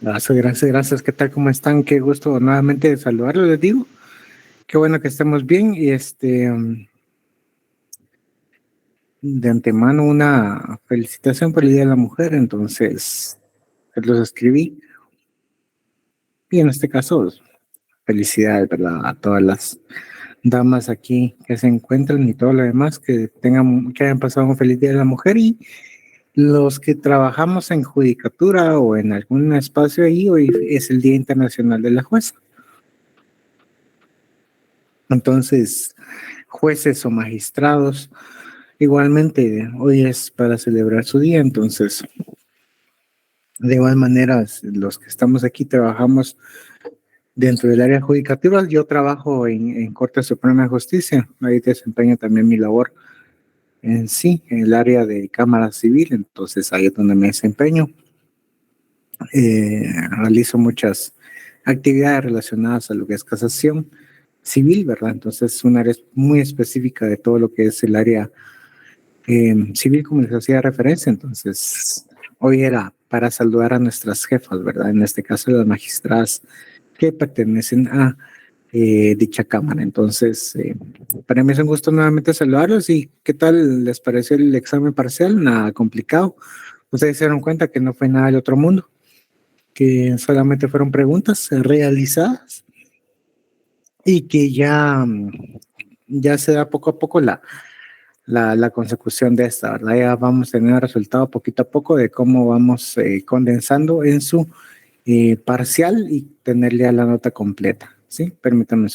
Gracias, gracias, gracias. ¿Qué tal? ¿Cómo están? Qué gusto nuevamente saludarlos, les digo. Qué bueno que estemos bien y de antemano una felicitación por el Día de la Mujer. Entonces, los escribí y en este caso, felicidades, ¿verdad? A todas las damas aquí que se encuentran y todo lo demás, que hayan pasado un feliz Día de la Mujer y los que trabajamos en judicatura o en algún espacio ahí, hoy es el Día Internacional de la Jueza. Entonces, jueces o magistrados, igualmente hoy es para celebrar su día, entonces, de igual manera, los que estamos aquí trabajamos dentro del área judicativa. Yo trabajo en Corte Suprema de Justicia, ahí desempeño también mi labor en sí, en el área de Cámara Civil, entonces ahí es donde me desempeño. Realizo muchas actividades relacionadas a lo que es casación civil, ¿verdad? Entonces es un área muy específica de todo lo que es el área civil, como les hacía referencia. Entonces hoy era para saludar a nuestras jefas, ¿verdad? En este caso las magistradas que pertenecen a dicha cámara. Entonces, para mí es un gusto nuevamente saludarlos. ¿Y qué tal les pareció el examen parcial? Nada complicado. Ustedes se dieron cuenta que no fue nada del otro mundo, que solamente fueron preguntas realizadas y que ya se da poco a poco la consecución de esta, ¿verdad? Ya vamos a tener el resultado poquito a poco de cómo vamos condensando en su parcial y tenerle a la nota completa, ¿sí? Permítanme.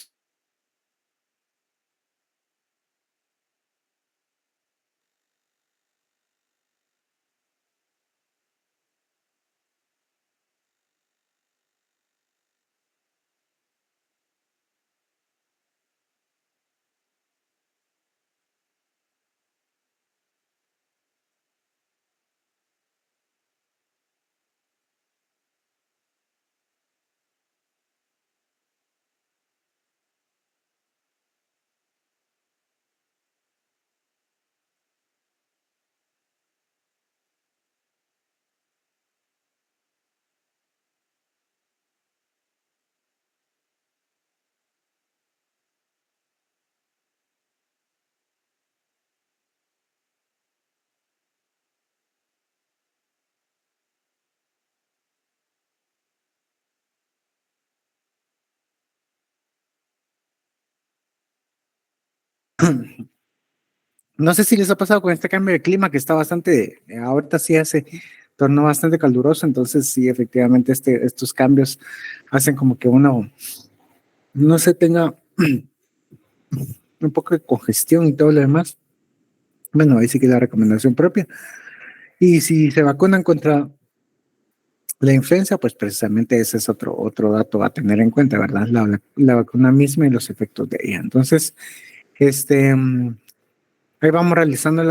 No sé si les ha pasado con este cambio de clima que está bastante, ahorita sí hace, tornó bastante caluroso, entonces sí, efectivamente estos cambios hacen como que uno no se tenga un poco de congestión y todo lo demás. Bueno, ahí sí que la recomendación propia. Y si se vacunan contra la influenza, pues precisamente ese es otro dato a tener en cuenta, ¿verdad? La vacuna misma y los efectos de ella. Entonces, ahí vamos realizando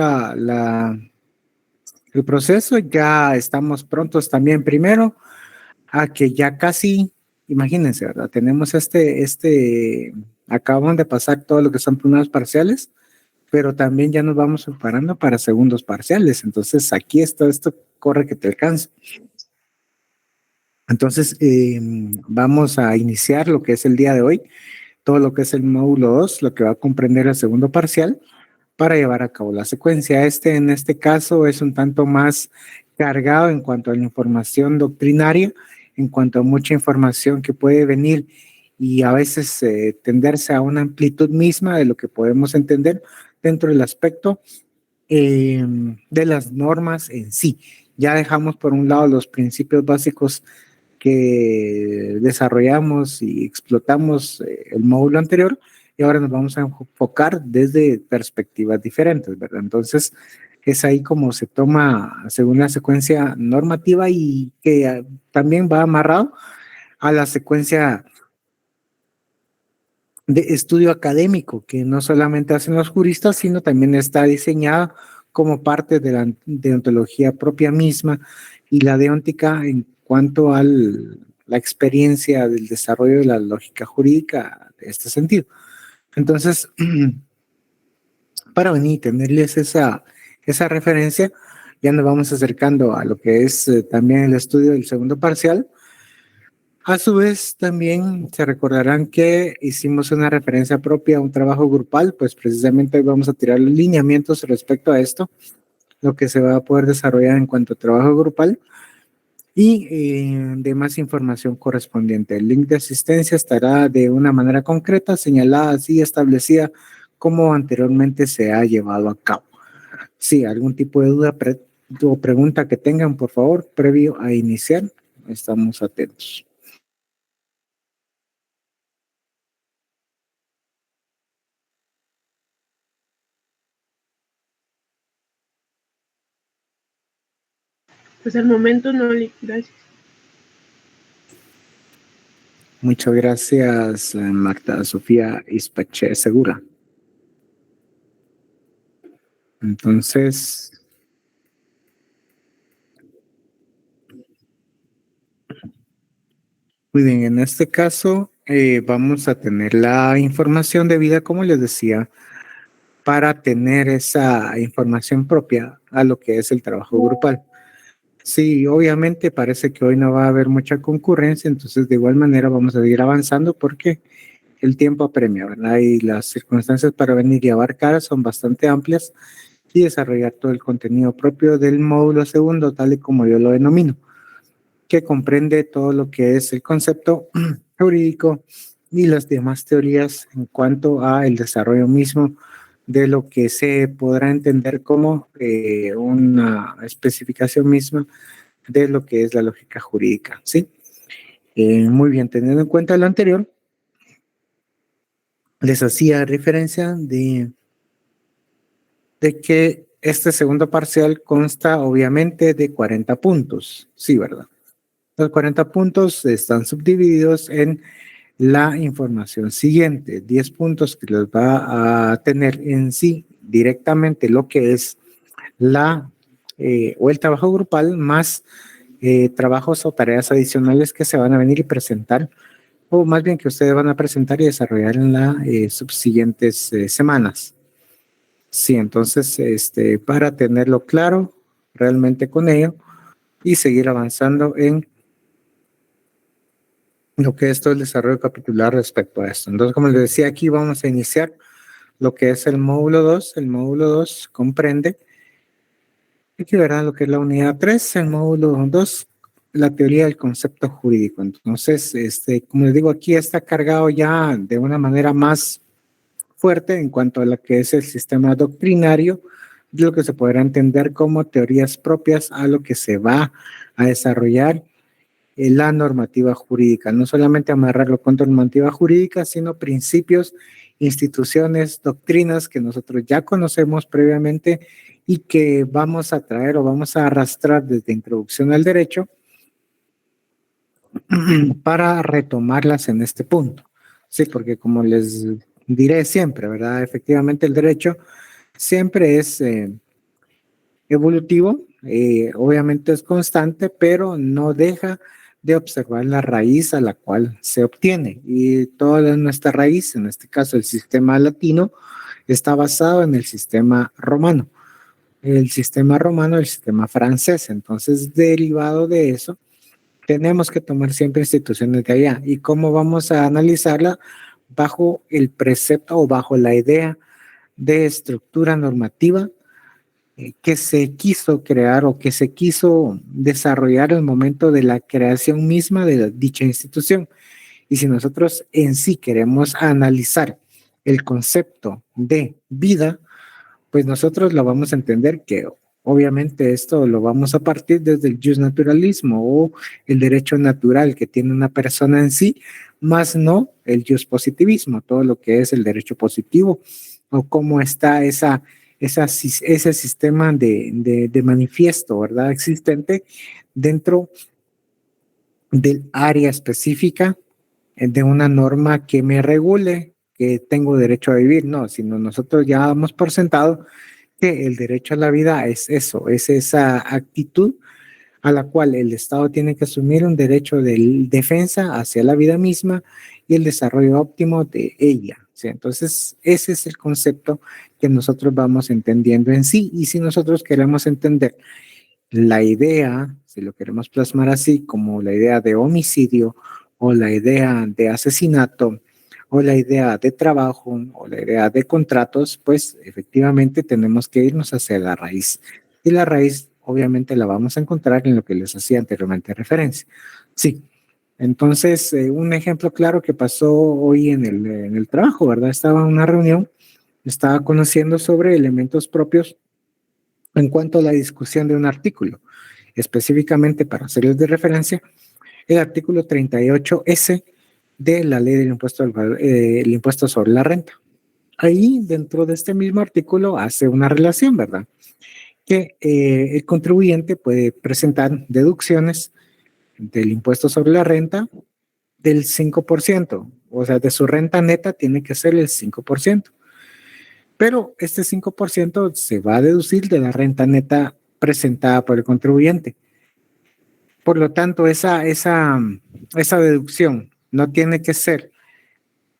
el proceso. Ya estamos prontos también primero a que ya casi, imagínense, ¿verdad? Tenemos acaban de pasar todo lo que son primeros parciales, pero también ya nos vamos preparando para segundos parciales. Entonces, aquí está, esto corre que te alcanza. Entonces, vamos a iniciar lo que es el día de hoy, todo lo que es el módulo 2, lo que va a comprender el segundo parcial, para llevar a cabo la secuencia. En este caso, es un tanto más cargado en cuanto a la información doctrinaria, en cuanto a mucha información que puede venir y a veces tenderse a una amplitud misma de lo que podemos entender dentro del aspecto de las normas en sí. Ya dejamos por un lado los principios básicos que desarrollamos y explotamos el módulo anterior y ahora nos vamos a enfocar desde perspectivas diferentes, ¿verdad? Entonces, es ahí como se toma según la secuencia normativa y que también va amarrado a la secuencia de estudio académico, que no solamente hacen los juristas, sino también está diseñada como parte de la deontología propia misma y la deóntica en cuanto a la experiencia del desarrollo de la lógica jurídica de este sentido. Entonces, para venir y tenerles esa referencia, ya nos vamos acercando a lo que es también el estudio del segundo parcial, A su vez, también se recordarán que hicimos una referencia propia a un trabajo grupal, pues precisamente hoy vamos a tirar los lineamientos respecto a esto, lo que se va a poder desarrollar en cuanto a trabajo grupal y demás información correspondiente. El link de asistencia estará de una manera concreta, señalada así, establecida como anteriormente se ha llevado a cabo. Sí, algún tipo de duda o pregunta que tengan, por favor, previo a iniciar, estamos atentos. Pues al momento no, gracias. Muchas gracias, Marta Sofía Ispache Segura. Entonces, muy bien, en este caso vamos a tener la información debida, como les decía, para tener esa información propia a lo que es el trabajo grupal. Sí, obviamente parece que hoy no va a haber mucha concurrencia, entonces de igual manera vamos a seguir avanzando porque el tiempo apremia, ¿verdad? Y las circunstancias para venir y abarcar son bastante amplias y desarrollar todo el contenido propio del módulo segundo, tal y como yo lo denomino, que comprende todo lo que es el concepto jurídico y las demás teorías en cuanto a el desarrollo mismo de lo que se podrá entender como una especificación misma de lo que es la lógica jurídica, ¿sí? Muy bien, teniendo en cuenta lo anterior, les hacía referencia de que este segundo parcial consta obviamente de 40 puntos, sí, ¿verdad? Los 40 puntos están subdivididos en la información siguiente, 10 puntos que los va a tener en sí directamente lo que es o el trabajo grupal más trabajos o tareas adicionales que se van a venir y presentar, o más bien que ustedes van a presentar y desarrollar en las subsiguientes semanas. Sí, entonces, para tenerlo claro realmente con ello y seguir avanzando en lo que es todo el desarrollo capitular respecto a esto. Entonces, como les decía, aquí vamos a iniciar lo que es el módulo 2. El módulo 2 comprende, aquí verán lo que es la unidad 3, el módulo 2, la teoría del concepto jurídico. Entonces, como les digo, aquí está cargado ya de una manera más fuerte en cuanto a lo que es el sistema doctrinario, de lo que se podrá entender como teorías propias a lo que se va a desarrollar en la normativa jurídica. No solamente amarrarlo con normativa jurídica, sino principios, instituciones, doctrinas que nosotros ya conocemos previamente y que vamos a traer o vamos a arrastrar desde introducción al derecho para retomarlas en este punto. Sí, porque como les diré siempre, ¿verdad? Efectivamente el derecho siempre es evolutivo, obviamente es constante, pero no deja de observar la raíz a la cual se obtiene. Y toda nuestra raíz, en este caso el sistema latino, está basado en el sistema romano. El sistema romano, el sistema francés. Entonces, derivado de eso, tenemos que tomar siempre instituciones de allá. ¿Y cómo vamos a analizarla? Bajo el precepto o bajo la idea de estructura normativa que se quiso crear o que se quiso desarrollar al momento de la creación misma de dicha institución. Y si nosotros en sí queremos analizar el concepto de vida, pues nosotros lo vamos a entender que obviamente esto lo vamos a partir desde el justnaturalismo o el derecho natural que tiene una persona en sí, más no el positivismo, todo lo que es el derecho positivo o cómo está ese sistema de manifiesto, ¿verdad? Existente dentro del área específica de una norma que me regule que tengo derecho a vivir, no, sino nosotros ya damos por sentado que el derecho a la vida es eso, es esa actitud a la cual el Estado tiene que asumir un derecho de defensa hacia la vida misma y el desarrollo óptimo de ella. ¿Sí? Entonces, ese es el concepto que nosotros vamos entendiendo en sí. Y si nosotros queremos entender la idea, si lo queremos plasmar así, como la idea de homicidio o la idea de asesinato, o la idea de trabajo, o la idea de contratos, pues efectivamente tenemos que irnos hacia la raíz. Y la raíz, obviamente, la vamos a encontrar en lo que les hacía anteriormente referencia. Sí. Entonces, un ejemplo claro que pasó hoy en el trabajo, ¿verdad? Estaba en una reunión, estaba conociendo sobre elementos propios en cuanto a la discusión de un artículo, específicamente para hacerles de referencia, el artículo 38S de la ley del impuesto, el impuesto sobre la renta. Ahí, dentro de este mismo artículo, hace una relación, ¿verdad? Que el contribuyente puede presentar deducciones del impuesto sobre la renta del 5%, o sea, de su renta neta tiene que ser el 5%, pero este 5% se va a deducir de la renta neta presentada por el contribuyente. Por lo tanto, esa deducción no tiene que ser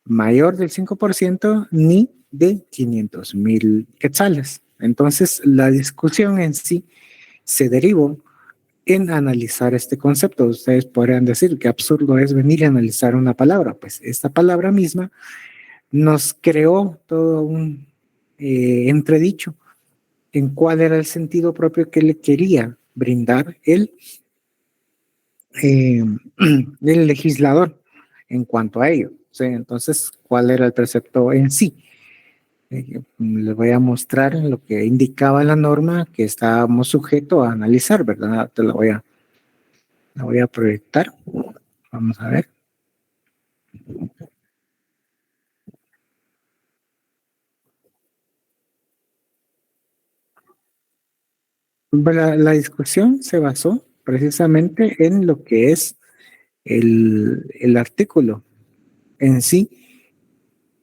mayor del 5% ni de 500,000 quetzales. Entonces, la discusión en sí se derivó en analizar este concepto. Ustedes podrían decir que absurdo es venir a analizar una palabra. Pues esta palabra misma nos creó todo un entredicho en cuál era el sentido propio que le quería brindar eh, el legislador en cuanto a ello. ¿Sí? Entonces, ¿cuál era el precepto en sí? Les voy a mostrar lo que indicaba la norma que estábamos sujetos a analizar, ¿verdad? La voy a proyectar. Vamos a ver. La discusión se basó precisamente en lo que es el artículo en sí,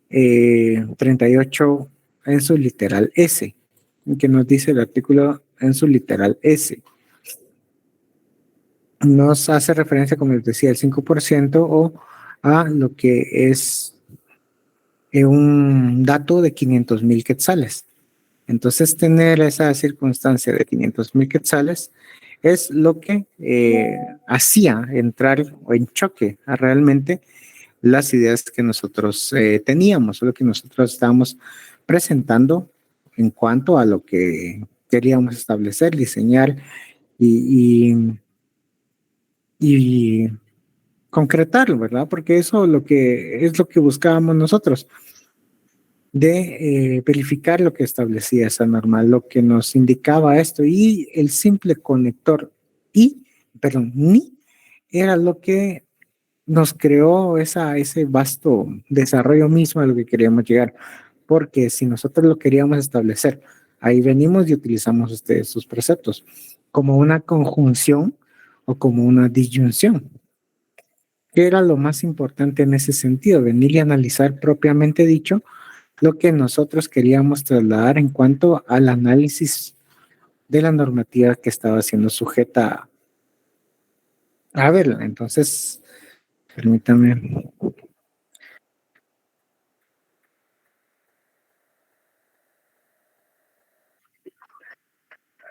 38 en su literal S, que nos dice el artículo en su literal S. Nos hace referencia, como les decía, al 5% o a lo que es un dato de 500,000 quetzales. Entonces, tener esa circunstancia de 500,000 quetzales es lo que hacía entrar en choque a realmente las ideas que nosotros teníamos, o lo que nosotros estábamos presentando en cuanto a lo que queríamos establecer, diseñar y, y concretarlo, ¿verdad? Porque eso es lo que buscábamos nosotros, de verificar lo que establecía esa norma, lo que nos indicaba esto, y el simple conector ni, era lo que nos creó ese vasto desarrollo mismo a lo que queríamos llegar, porque si nosotros lo queríamos establecer, ahí venimos y utilizamos sus preceptos como una conjunción o como una disyunción. ¿Qué era lo más importante en ese sentido? Venir y analizar propiamente dicho lo que nosotros queríamos trasladar en cuanto al análisis de la normativa que estaba siendo sujeta a verla. Entonces, permítame.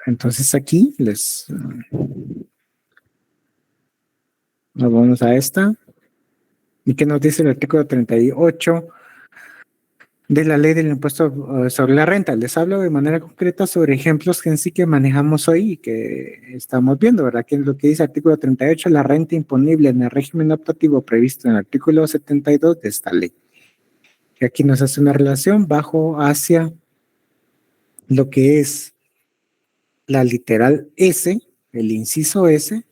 Entonces aquí nos vamos a esta. ¿Y qué nos dice el artículo 38 de la ley del impuesto sobre la renta? Les hablo de manera concreta sobre ejemplos que en sí que manejamos hoy y que estamos viendo, ¿verdad? Que es lo que dice el artículo 38, la renta imponible en el régimen optativo previsto en el artículo 72 de esta ley. Y aquí nos hace una relación bajo hacia lo que es la literal S, el inciso S,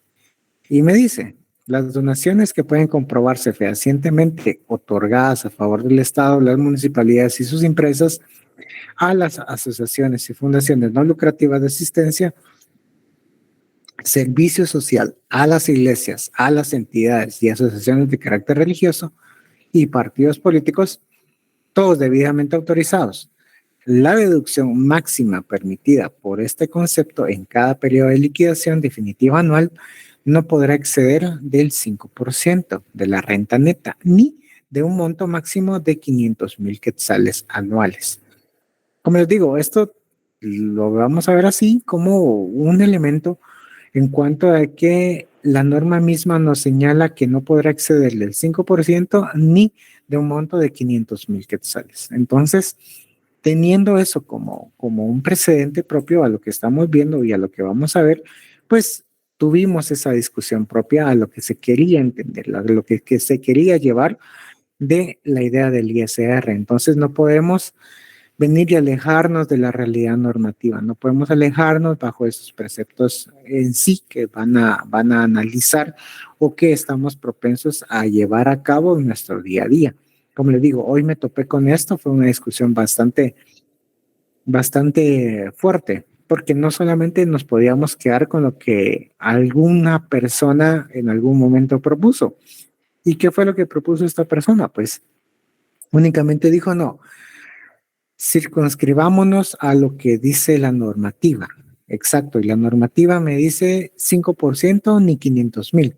y me dice, las donaciones que pueden comprobarse fehacientemente otorgadas a favor del Estado, las municipalidades y sus empresas a las asociaciones y fundaciones no lucrativas de asistencia, servicio social, a las iglesias, a las entidades y asociaciones de carácter religioso y partidos políticos, todos debidamente autorizados. La deducción máxima permitida por este concepto en cada periodo de liquidación definitiva anual no podrá exceder del 5% de la renta neta, ni de un monto máximo de 500,000 quetzales anuales. Como les digo, esto lo vamos a ver así como un elemento en cuanto a que la norma misma nos señala que no podrá exceder del 5% ni de un monto de 500,000 quetzales. Entonces, teniendo eso como un precedente propio a lo que estamos viendo y a lo que vamos a ver, pues tuvimos esa discusión propia a lo que se quería entender, a lo que se quería llevar de la idea del ISR. Entonces, no podemos venir y alejarnos de la realidad normativa. No podemos alejarnos bajo esos preceptos en sí que van a analizar o que estamos propensos a llevar a cabo en nuestro día a día. Como les digo, hoy me topé con esto, fue una discusión bastante fuerte, porque no solamente nos podíamos quedar con lo que alguna persona en algún momento propuso. ¿Y qué fue lo que propuso esta persona? Pues únicamente dijo, no, circunscribámonos a lo que dice la normativa. Exacto, y la normativa me dice 5% ni 500,000.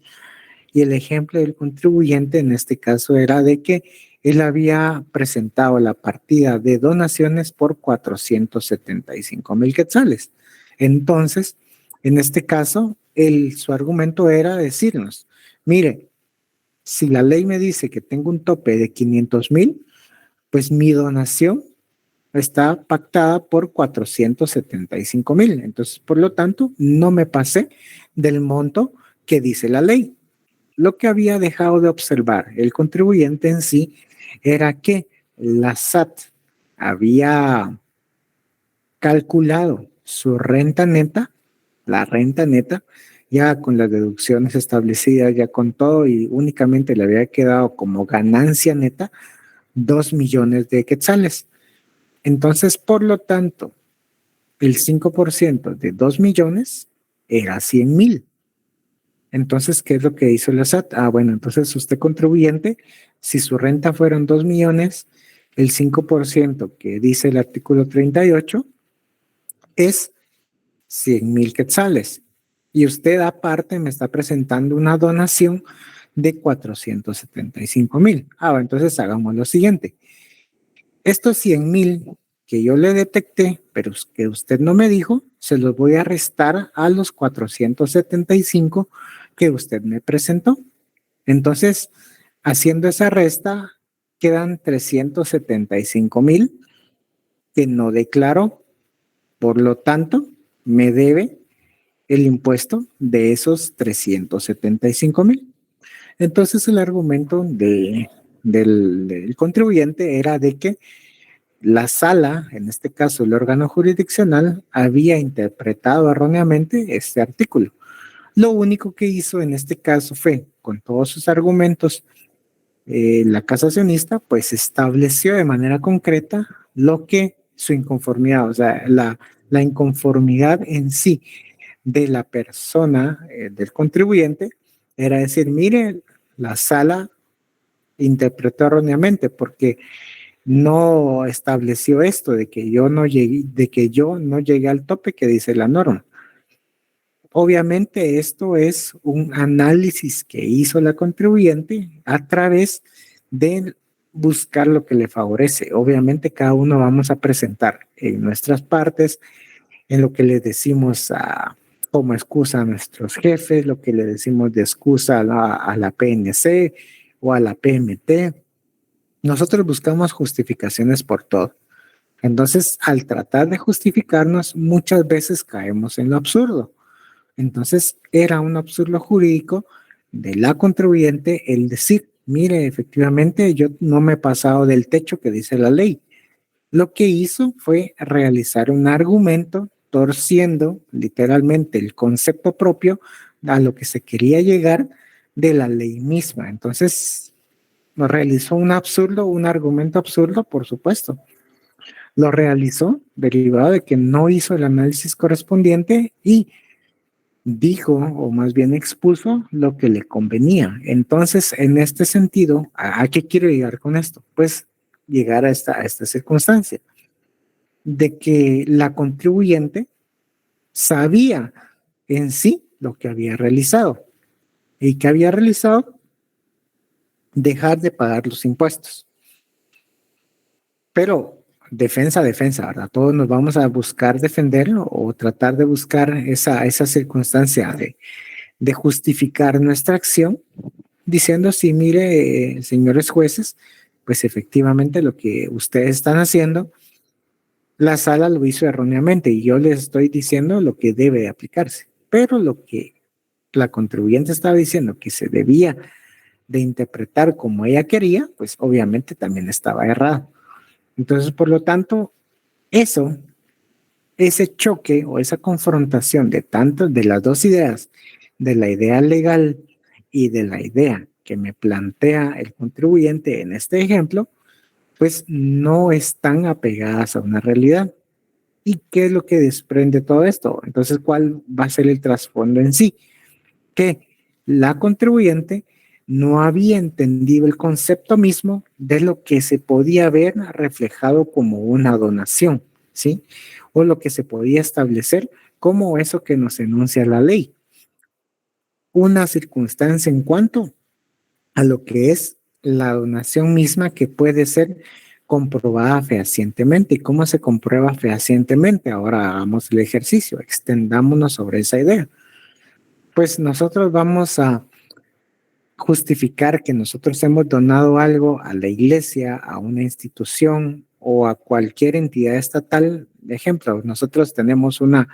Y el ejemplo del contribuyente en este caso era de que él había presentado la partida de donaciones por 475,000 quetzales. Entonces, en este caso, su argumento era decirnos, mire, si la ley me dice que tengo un tope de 500,000, pues mi donación está pactada por 475,000. Entonces, por lo tanto, no me pasé del monto que dice la ley. Lo que había dejado de observar el contribuyente en sí era que la SAT había calculado su renta neta, la renta neta, ya con las deducciones establecidas, ya con todo, y únicamente le había quedado como ganancia neta 2 millones de quetzales. Entonces, por lo tanto, el 5% de 2 millones era 100,000. Entonces, ¿qué es lo que hizo la SAT? Bueno, entonces usted contribuyente, si su renta fueron 2 millones, el 5% que dice el artículo 38 es 100,000 quetzales. Y usted aparte me está presentando una donación de 475,000. Entonces hagamos lo siguiente. Estos 100,000 que yo le detecté, pero que usted no me dijo, se los voy a restar a los 475 que usted me presentó. Entonces, haciendo esa resta, quedan 375,000 que no declaró. Por lo tanto, me debe el impuesto de esos 375,000. Entonces, el argumento del contribuyente era de que la sala, en este caso el órgano jurisdiccional, había interpretado erróneamente este artículo. Lo único que hizo en este caso fue, con todos sus argumentos, la casacionista pues estableció de manera concreta lo que su inconformidad, o sea, la inconformidad en sí de la persona, del contribuyente, era decir, mire, la sala interpretó erróneamente porque no estableció esto de que yo no llegué al tope que dice la norma. Obviamente esto es un análisis que hizo la contribuyente a través de buscar lo que le favorece. Obviamente cada uno vamos a presentar en nuestras partes, en lo que le decimos como excusa a nuestros jefes, lo que le decimos de excusa a la PNC o a la PMT. Nosotros buscamos justificaciones por todo. Entonces, al tratar de justificarnos, muchas veces caemos en lo absurdo. Entonces, era un absurdo jurídico de la contribuyente el decir, mire, efectivamente, yo no me he pasado del techo que dice la ley. Lo que hizo fue realizar un argumento torciendo literalmente el concepto propio a lo que se quería llegar de la ley misma. Entonces, realizó un argumento absurdo, por supuesto. Lo realizó derivado de que no hizo el análisis correspondiente y dijo, o más bien expuso, lo que le convenía. Entonces, en este sentido, ¿a qué quiero llegar con esto? Pues llegar a esta circunstancia de que la contribuyente sabía en sí lo que había realizado y que había realizado dejar de pagar los impuestos. Pero defensa, ¿verdad? Todos nos vamos a buscar defenderlo o tratar de buscar esa circunstancia de justificar nuestra acción, diciendo, sí, mire, señores jueces, pues efectivamente lo que ustedes están haciendo, la sala lo hizo erróneamente y yo les estoy diciendo lo que debe de aplicarse. Pero lo que la contribuyente estaba diciendo que se debía de interpretar como ella quería, pues obviamente también estaba errado. Entonces, por lo tanto, ese choque o esa confrontación de las dos ideas, de la idea legal y de la idea que me plantea el contribuyente en este ejemplo, pues no están apegadas a una realidad. ¿Y qué es lo que desprende todo esto? Entonces, ¿cuál va a ser el trasfondo en sí? Que la contribuyente no había entendido el concepto mismo de lo que se podía ver reflejado como una donación, ¿sí? O lo que se podía establecer como eso que nos enuncia la ley. Una circunstancia en cuanto a lo que es la donación misma que puede ser comprobada fehacientemente. ¿Y cómo se comprueba fehacientemente? Ahora hagamos el ejercicio, extendámonos sobre esa idea. Pues nosotros vamos a justificar que nosotros hemos donado algo a la iglesia, a una institución o a cualquier entidad estatal. Ejemplo, nosotros tenemos un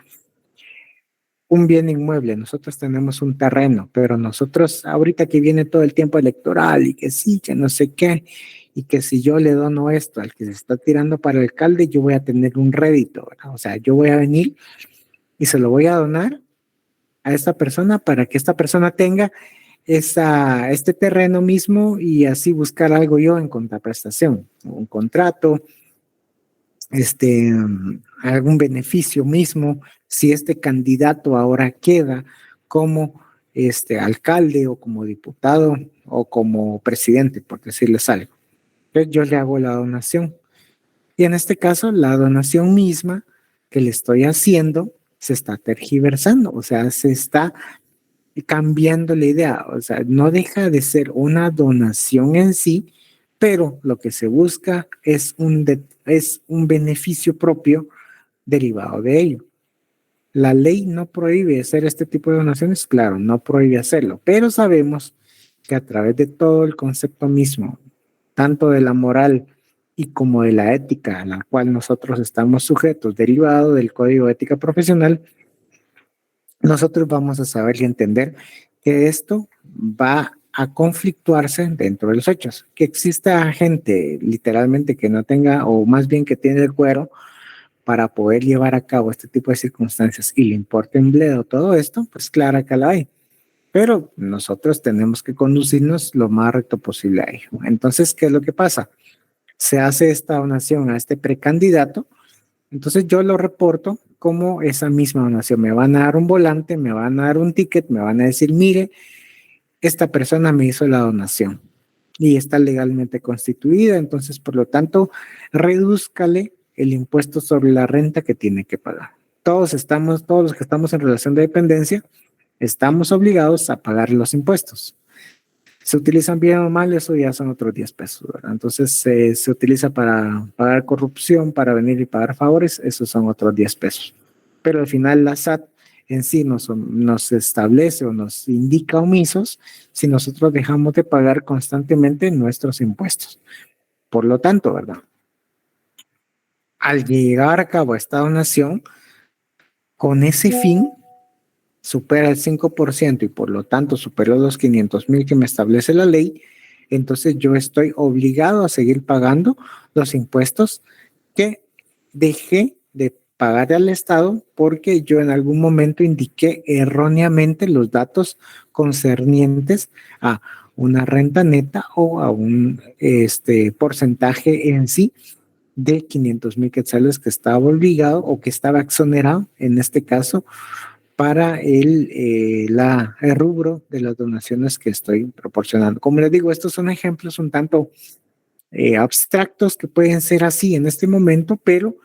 bien inmueble, nosotros tenemos un terreno, pero nosotros ahorita que viene todo el tiempo electoral y que sí, que no sé qué, y que si yo le dono esto al que se está tirando para el alcalde, yo voy a tener un rédito, ¿verdad? O sea, yo voy a venir y se lo voy a donar a esta persona para que esta persona tenga este terreno mismo y así buscar algo yo en contraprestación, un contrato, algún beneficio mismo, si este candidato ahora queda como alcalde o como diputado o como presidente, por decirles algo. Entonces yo le hago la donación. Y en este caso, la donación misma que le estoy haciendo se está tergiversando, o sea, se está cambiando la idea, o sea, no deja de ser una donación en sí, pero lo que se busca es un beneficio propio derivado de ello. La ley no prohíbe hacer este tipo de donaciones, claro, no prohíbe hacerlo, pero sabemos que a través de todo el concepto mismo, tanto de la moral y como de la ética a la cual nosotros estamos sujetos, derivado del Código de Ética Profesional, nosotros vamos a saber y entender que esto va a conflictuarse dentro de los hechos. Que exista gente literalmente que no tenga, o más bien que tiene el cuero para poder llevar a cabo este tipo de circunstancias y le importa un bledo todo esto, pues claro que la hay. Pero nosotros tenemos que conducirnos lo más recto posible a ello. Entonces, ¿qué es lo que pasa? Se hace esta donación a este precandidato, entonces yo lo reporto como esa misma donación. Me van a dar un volante, me van a dar un ticket, me van a decir, mire, esta persona me hizo la donación y está legalmente constituida, entonces por lo tanto, redúzcale el impuesto sobre la renta que tiene que pagar. Todos los que estamos en relación de dependencia, estamos obligados a pagar los impuestos. Se utilizan bien o mal, eso ya son otros 10 pesos, ¿verdad? Entonces se utiliza para pagar corrupción, para venir y pagar favores, esos son otros 10 pesos. Pero al final la SAT en sí nos establece o nos indica omisos si nosotros dejamos de pagar constantemente nuestros impuestos. Por lo tanto, ¿verdad? Al llegar a cabo esta donación, con ese fin, supera el 5% y por lo tanto superó los 500,000 que me establece la ley, entonces yo estoy obligado a seguir pagando los impuestos que dejé de pagar al Estado porque yo en algún momento indiqué erróneamente los datos concernientes a una renta neta o a un porcentaje en sí de 500,000 quetzales que estaba obligado o que estaba exonerado en este caso para el rubro de las donaciones que estoy proporcionando. Como les digo, estos son ejemplos un tanto abstractos que pueden ser así en este momento, pero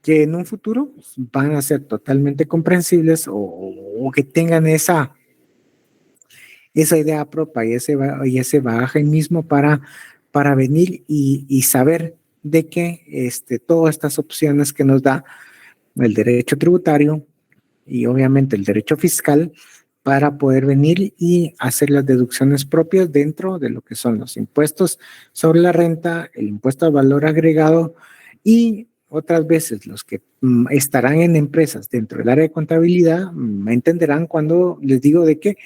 que en un futuro van a ser totalmente comprensibles o que tengan esa idea propia y ese bagaje mismo para venir y saber de que todas estas opciones que nos da el derecho tributario y obviamente el derecho fiscal para poder venir y hacer las deducciones propias dentro de lo que son los impuestos sobre la renta, el impuesto al valor agregado y otras veces los que estarán en empresas dentro del área de contabilidad me entenderán cuando les digo de que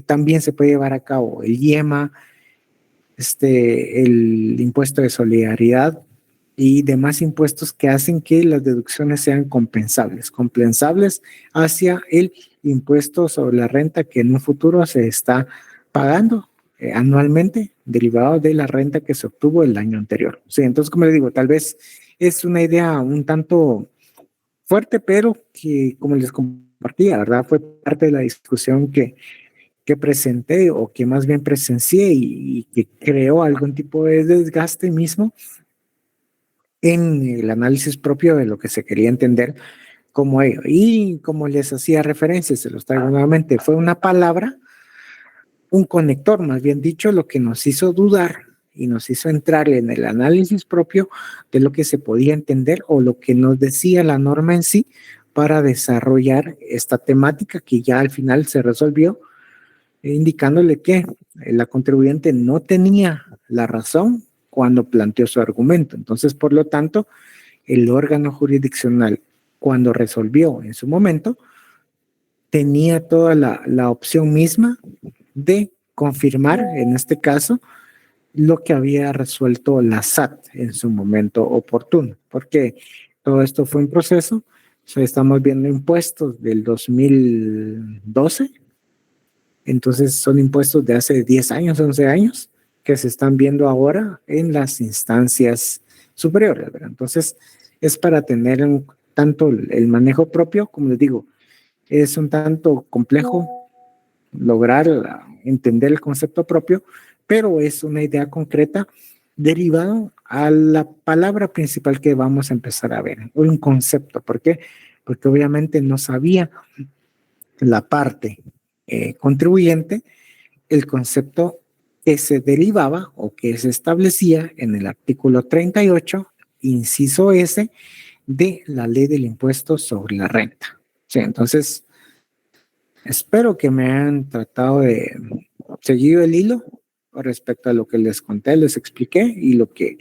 también se puede llevar a cabo el IEMA, el impuesto de solidaridad y demás impuestos que hacen que las deducciones sean compensables hacia el impuesto sobre la renta que en un futuro se está pagando anualmente derivado de la renta que se obtuvo el año anterior. Sí, entonces, como les digo, tal vez es una idea un tanto fuerte, pero que, como les compartía, ¿verdad? Fue parte de la discusión que presenté o que más bien presencié y que creó algún tipo de desgaste mismo en el análisis propio de lo que se quería entender como ello. Y como les hacía referencia, se los traigo nuevamente, fue una palabra, un conector, más bien dicho, lo que nos hizo dudar y nos hizo entrar en el análisis propio de lo que se podía entender o lo que nos decía la norma en sí para desarrollar esta temática que ya al final se resolvió, indicándole que la contribuyente no tenía la razón cuando planteó su argumento. Entonces, por lo tanto, el órgano jurisdiccional, cuando resolvió en su momento, tenía toda la opción misma de confirmar, en este caso, lo que había resuelto la SAT en su momento oportuno, porque todo esto fue un proceso. O sea, estamos viendo impuestos del 2012, entonces son impuestos de hace 10 años, 11 años, que se están viendo ahora en las instancias superiores, ¿verdad? Entonces, es para tener tanto el manejo propio, como les digo, es un tanto complejo lograr entender el concepto propio, pero es una idea concreta derivada a la palabra principal que vamos a empezar a ver, un concepto. ¿Por qué? Porque obviamente no sabía la parte contribuyente el concepto que se derivaba o que se establecía en el artículo 38, inciso S, de la ley del impuesto sobre la renta. Sí, entonces, espero que me hayan tratado de seguir el hilo respecto a lo que les conté, les expliqué y lo que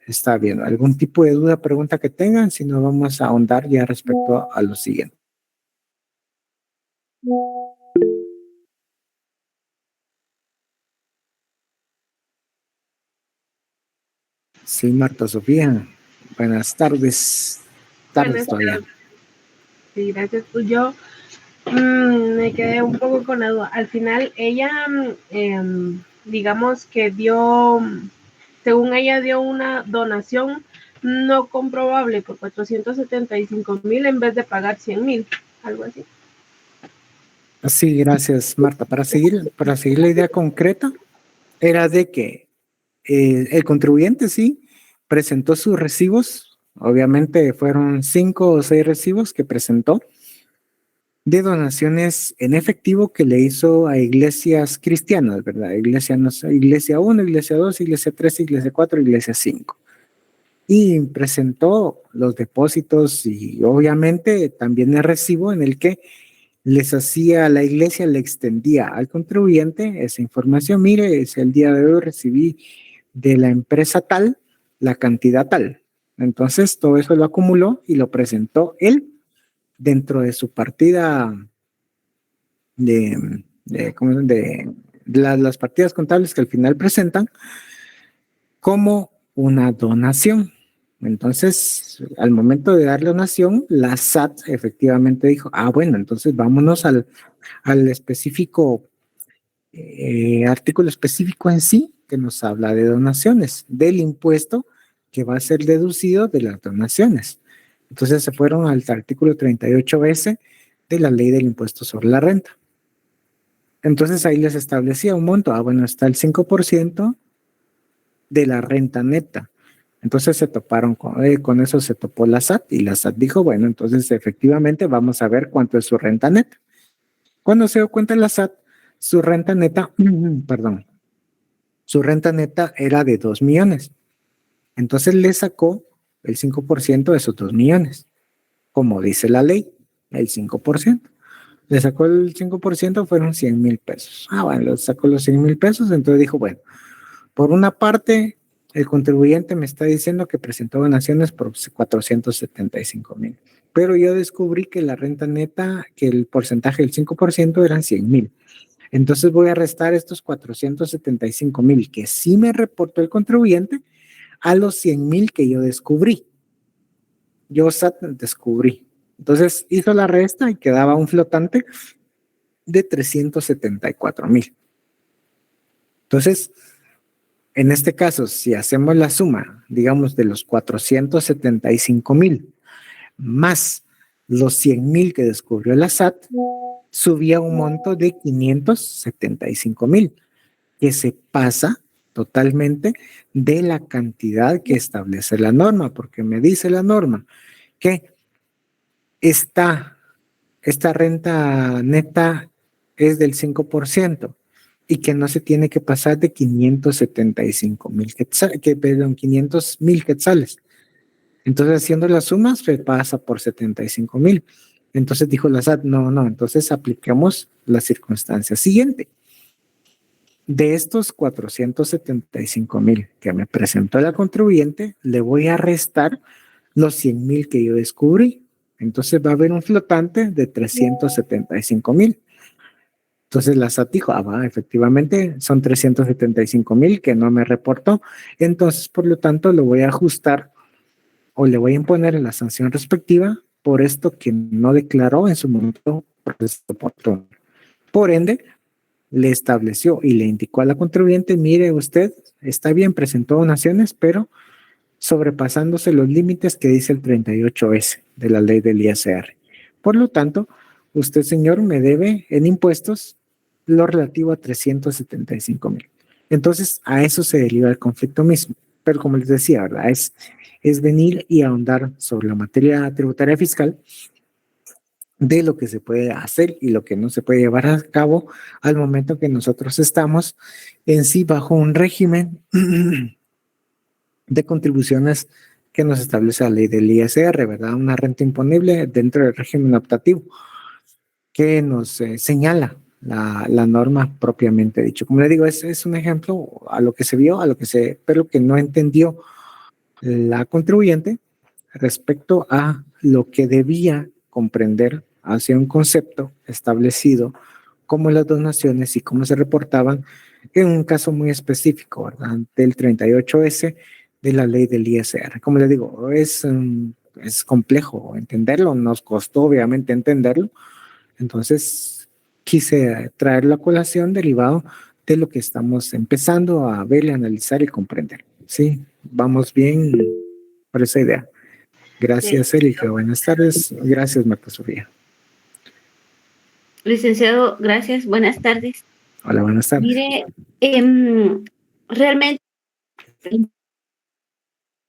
está viendo. ¿Algún tipo de duda, pregunta que tengan? Si no, vamos a ahondar ya respecto a lo siguiente. Sí, Marta Sofía. Buenas tardes. Tardes Buenas todavía. tardes. Sí, gracias. Pues yo me quedé un poco con la duda. Al final, ella, digamos que dio, según ella, dio una donación no comprobable por 475,000 en vez de pagar 100,000, algo así. Sí, gracias, Marta. Para seguir la idea concreta, era de que el contribuyente sí presentó sus recibos, obviamente fueron 5 o 6 recibos que presentó de donaciones en efectivo que le hizo a iglesias cristianas, ¿verdad? Iglesia 1, iglesia 2, iglesia 3, iglesia 4, iglesia 5. Y presentó los depósitos y obviamente también el recibo en el que les hacía la iglesia, le extendía al contribuyente esa información. Mire, es el día de hoy recibí de la empresa tal la cantidad tal. Entonces todo eso lo acumuló y lo presentó él dentro de su partida de las partidas contables que al final presentan como una donación. Entonces, al momento de dar la donación, la SAT efectivamente dijo, bueno, entonces vámonos al específico, artículo específico en sí, que nos habla de donaciones, del impuesto que va a ser deducido de las donaciones. Entonces se fueron al artículo 38S de la ley del impuesto sobre la renta. Entonces ahí les establecía un monto, bueno, está el 5% de la renta neta. Entonces se toparon con eso, se topó la SAT y la SAT dijo, bueno, entonces efectivamente vamos a ver cuánto es su renta neta. Cuando se dio cuenta la SAT, su renta neta, perdón, su renta neta era de 2 millones. Entonces le sacó el 5% de esos 2 millones, como dice la ley, el 5%. Le sacó el 5%, fueron 100,000 pesos. Bueno, le sacó los 100,000 pesos, entonces dijo, bueno, por una parte, el contribuyente me está diciendo que presentó donaciones por 475,000, pero yo descubrí que la renta neta, que el porcentaje del 5% eran 100,000. Entonces voy a restar estos 475,000 que sí me reportó el contribuyente a los 100,000 que yo descubrí. Yo SAT descubrí. Entonces hizo la resta y quedaba un flotante de 374,000. Entonces, en este caso, si hacemos la suma, digamos, de los 475,000 más los 100,000 que descubrió la SAT, subía un monto de 575,000, que se pasa totalmente de la cantidad que establece la norma, porque me dice la norma que esta renta neta es del 5% y que no se tiene que pasar de 575,000 quetzales, 500,000 quetzales. Entonces, haciendo las sumas, se pasa por 75,000. Entonces dijo la SAT, no, entonces apliquemos la circunstancia siguiente. De estos 475,000 que me presentó la contribuyente, le voy a restar los 100,000 que yo descubrí. Entonces va a haber un flotante de 375,000. Entonces la SAT dijo, efectivamente son 375,000 que no me reportó. Entonces, por lo tanto, lo voy a ajustar o le voy a imponer la sanción respectiva por esto que no declaró en su momento oportuno. Por ende, le estableció y le indicó a la contribuyente, mire usted, está bien, presentó donaciones, pero sobrepasándose los límites que dice el 38S de la ley del ISR. Por lo tanto, usted, señor, me debe en impuestos lo relativo a 375,000. Entonces, a eso se deriva el conflicto mismo. Pero como les decía, ¿verdad? Es venir y ahondar sobre la materia tributaria fiscal de lo que se puede hacer y lo que no se puede llevar a cabo al momento que nosotros estamos en sí bajo un régimen de contribuciones que nos establece la ley del ISR, ¿verdad? Una renta imponible dentro del régimen optativo que nos señala la norma propiamente dicho. Como le digo, es un ejemplo a lo que se vio, pero que no entendió la contribuyente respecto a lo que debía comprender hacia un concepto establecido como las donaciones y cómo se reportaban en un caso muy específico, ¿verdad? Del 38S de la ley del ISR. Como le digo, es complejo entenderlo, nos costó obviamente entenderlo, entonces quise traerlo a colación derivado de lo que estamos empezando a ver y analizar y comprender. Sí, vamos bien por esa idea. Gracias, Erika. Buenas tardes. Gracias, Marta Sofía. Licenciado, gracias. Buenas tardes. Hola, buenas tardes. Mire, realmente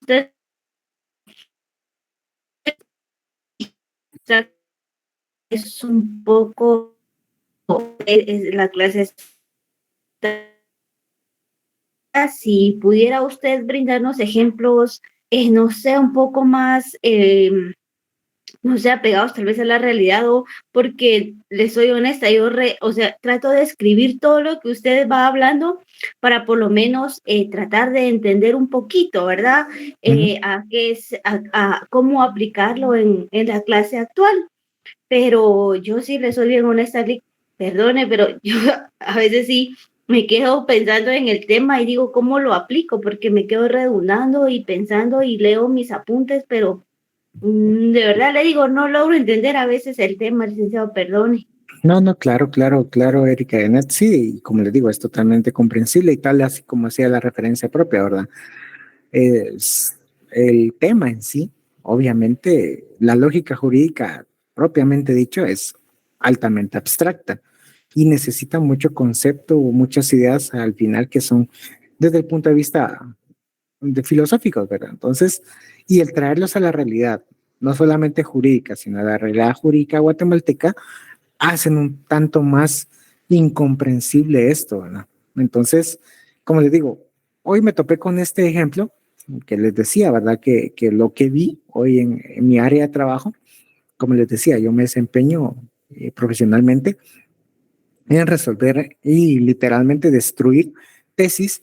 usted es un poco la clase. Si pudiera usted brindarnos ejemplos, no sé, un poco más, no sé, apegados tal vez a la realidad, o porque les soy honesta, o sea, trato de escribir todo lo que usted va hablando para por lo menos tratar de entender un poquito, ¿verdad? A qué es, a cómo aplicarlo en la clase actual. Pero yo sí le soy bien honesta, perdone, pero yo a veces sí me quedo pensando en el tema y digo, ¿cómo lo aplico? Porque me quedo redundando y pensando y leo mis apuntes, pero de verdad le digo, no logro entender a veces el tema, licenciado, perdone. No, claro, Erika Enet, sí, como le digo, es totalmente comprensible y tal, así como hacía la referencia propia, ¿verdad? Es el tema en sí, obviamente, la lógica jurídica propiamente dicho es altamente abstracta y necesita mucho concepto o muchas ideas al final que son desde el punto de vista de filosóficos, ¿verdad? Entonces, y el traerlos a la realidad, no solamente jurídica, sino a la realidad jurídica guatemalteca, hacen un tanto más incomprensible esto, ¿verdad? Entonces, como les digo, hoy me topé con este ejemplo que les decía, ¿verdad? Que lo que vi hoy en mi área de trabajo, como les decía, yo me desempeño profesionalmente en resolver y literalmente destruir tesis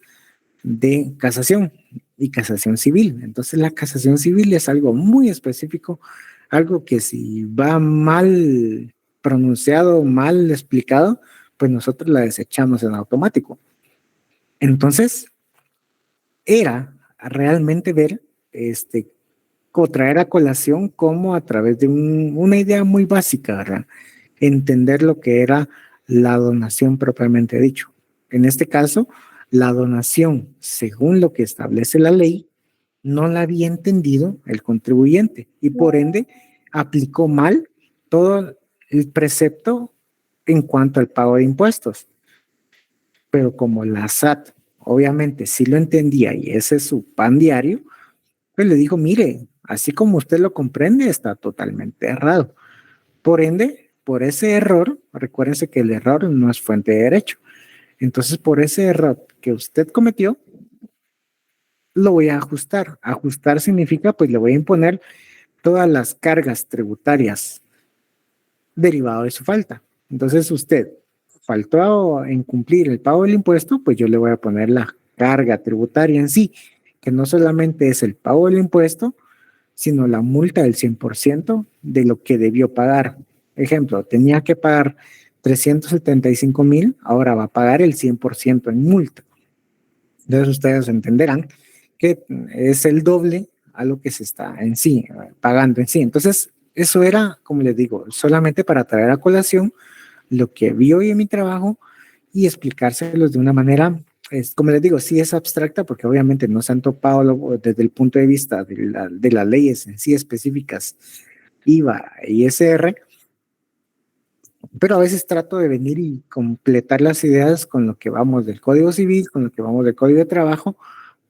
de casación y casación civil. Entonces la casación civil es algo muy específico, algo que si va mal pronunciado, mal explicado, pues nosotros la desechamos en automático. Entonces era realmente ver, o traer a colación cómo a través de una idea muy básica, ¿verdad? Entender lo que era la donación propiamente dicho. En este caso, la donación, según lo que establece la ley, no la había entendido el contribuyente y por ende aplicó mal todo el precepto en cuanto al pago de impuestos. Pero como la SAT obviamente sí lo entendía y ese es su pan diario, pues le dijo, mire, así como usted lo comprende, está totalmente errado. Por ende, por ese error, recuérdense que el error no es fuente de derecho. Entonces, por ese error que usted cometió, lo voy a ajustar. Ajustar significa, pues le voy a imponer todas las cargas tributarias derivadas de su falta. Entonces, usted faltó en cumplir el pago del impuesto, pues yo le voy a poner la carga tributaria en sí, que no solamente es el pago del impuesto, sino la multa del 100% de lo que debió pagar. Ejemplo, tenía que pagar 375,000, ahora va a pagar el 100% en multa. Entonces ustedes entenderán que es el doble a lo que se está en sí, pagando en sí. Entonces, eso era, como les digo, solamente para traer a colación lo que vi hoy en mi trabajo y explicárselos de una manera, como les digo, sí es abstracta porque obviamente no se han topado desde el punto de vista de las leyes en sí específicas, IVA y ISR, pero a veces trato de venir y completar las ideas con lo que vamos del Código Civil, con lo que vamos del Código de Trabajo,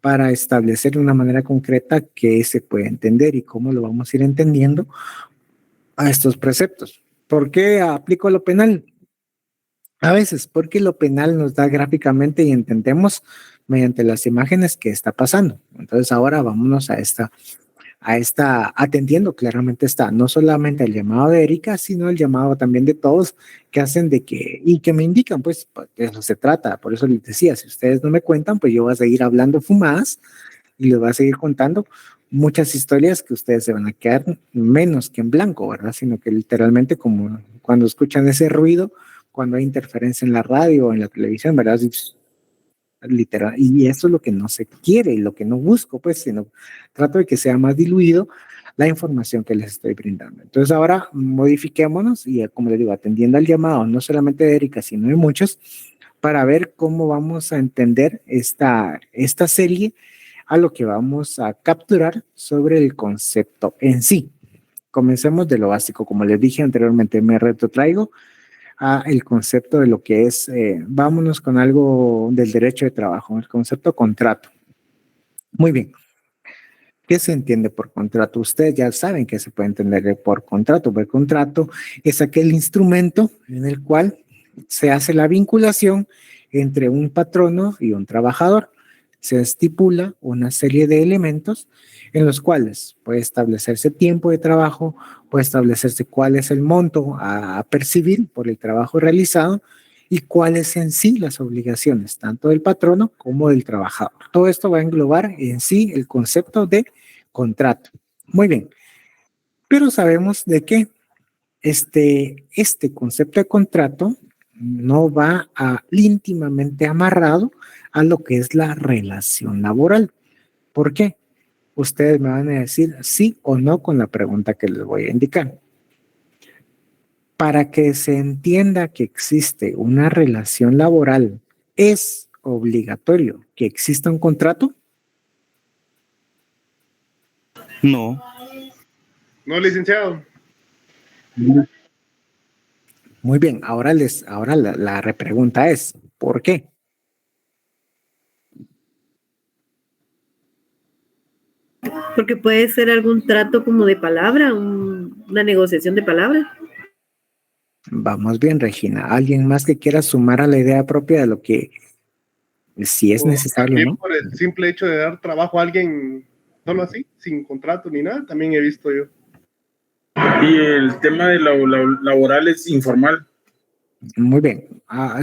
para establecer de una manera concreta qué se puede entender y cómo lo vamos a ir entendiendo a estos preceptos. ¿Por qué aplico lo penal? A veces, porque lo penal nos da gráficamente y entendemos mediante las imágenes qué está pasando. Entonces ahora vámonos atendiendo claramente está, no solamente el llamado de Erika, sino el llamado también de todos que hacen y que me indican, pues, de eso se trata. Por eso les decía, si ustedes no me cuentan, pues yo voy a seguir hablando fumadas y les voy a seguir contando muchas historias que ustedes se van a quedar menos que en blanco, ¿verdad? Sino que literalmente como cuando escuchan ese ruido, cuando hay interferencia en la radio o en la televisión, ¿verdad? Literal, y eso es lo que no se quiere, lo que no busco, pues, sino trato de que sea más diluido la información que les estoy brindando. Entonces ahora modifiquémonos y como les digo, atendiendo al llamado, no solamente de Erika, sino de muchos, para ver cómo vamos a entender esta serie a lo que vamos a capturar sobre el concepto en sí. Comencemos de lo básico, como les dije anteriormente, me retrotraigo a el concepto de lo que es, vámonos con algo del derecho de trabajo, el concepto contrato. Muy bien. ¿Qué se entiende por contrato? Ustedes ya saben que se puede entender por contrato. El contrato es aquel instrumento en el cual se hace la vinculación entre un patrono y un trabajador. Se estipula una serie de elementos en los cuales puede establecerse tiempo de trabajo, puede establecerse cuál es el monto a percibir por el trabajo realizado y cuáles en sí las obligaciones, tanto del patrono como del trabajador. Todo esto va a englobar en sí el concepto de contrato. Muy bien, pero sabemos de que este concepto de contrato no va íntimamente amarrado a lo que es la relación laboral. ¿Por qué? Ustedes me van a decir sí o no con la pregunta que les voy a indicar. Para que se entienda que existe una relación laboral, ¿es obligatorio que exista un contrato? No. No, licenciado. Muy bien, ahora la repregunta es, ¿por qué? Porque puede ser algún trato como de palabra, una negociación de palabra. Vamos bien, Regina. ¿Alguien más que quiera sumar a la idea propia de lo que si es necesario, también no? por el simple hecho de dar trabajo a alguien solo así, sin contrato ni nada, también he visto yo. Y el tema de laboral es informal. Muy bien.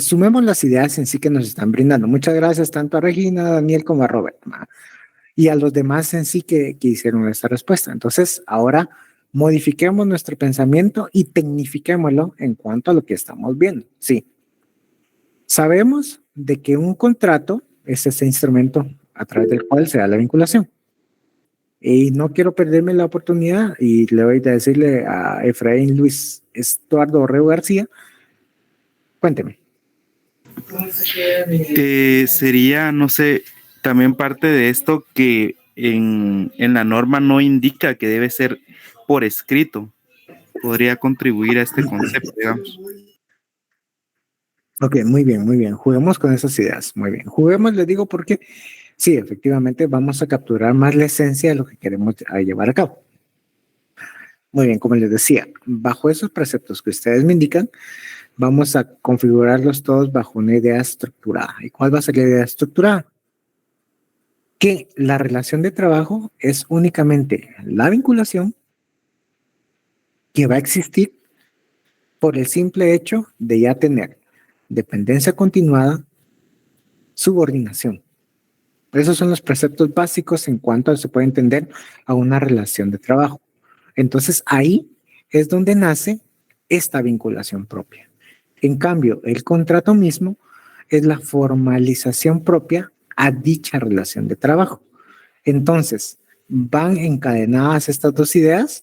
Sumemos las ideas en sí que nos están brindando. Muchas gracias tanto a Regina, a Daniel como a Robert, y a los demás en sí que hicieron esta respuesta. Entonces, ahora modifiquemos nuestro pensamiento y tecnifiquémoslo en cuanto a lo que estamos viendo. Sí. Sabemos de que un contrato es ese instrumento a través del cual se da la vinculación. Y no quiero perderme la oportunidad y le voy a decirle a Efraín Luis Estuardo Reu García, cuénteme. Sería, no sé, también parte de esto que en la norma no indica que debe ser por escrito. Podría contribuir a este concepto, digamos. Ok, muy bien, muy bien. Juguemos con esas ideas. Muy bien. Juguemos, les digo, porque sí, efectivamente vamos a capturar más la esencia de lo que queremos llevar a cabo. Muy bien, como les decía, bajo esos preceptos que ustedes me indican, vamos a configurarlos todos bajo una idea estructurada. ¿Y cuál va a ser la idea estructurada? Que la relación de trabajo es únicamente la vinculación que va a existir por el simple hecho de ya tener dependencia continuada, subordinación. Esos son los preceptos básicos en cuanto a se puede entender a una relación de trabajo. Entonces ahí es donde nace esta vinculación propia. En cambio, el contrato mismo es la formalización propia a dicha relación de trabajo. Entonces, ¿van encadenadas estas dos ideas?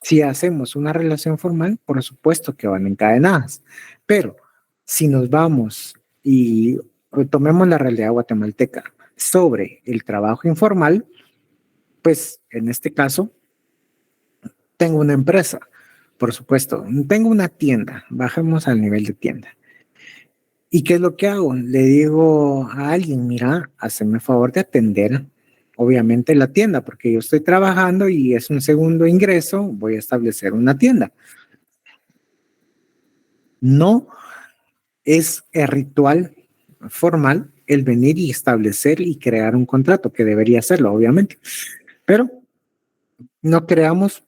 Si hacemos una relación formal, por supuesto que van encadenadas. Pero si nos vamos y tomemos la realidad guatemalteca sobre el trabajo informal, pues en este caso, tengo una empresa, por supuesto, tengo una tienda, bajemos al nivel de tienda. ¿Y qué es lo que hago? Le digo a alguien, mira, hazme el favor de atender, obviamente, la tienda, porque yo estoy trabajando y es un segundo ingreso, voy a establecer una tienda. No es el ritual formal el venir y establecer y crear un contrato, que debería hacerlo, obviamente, pero no creamos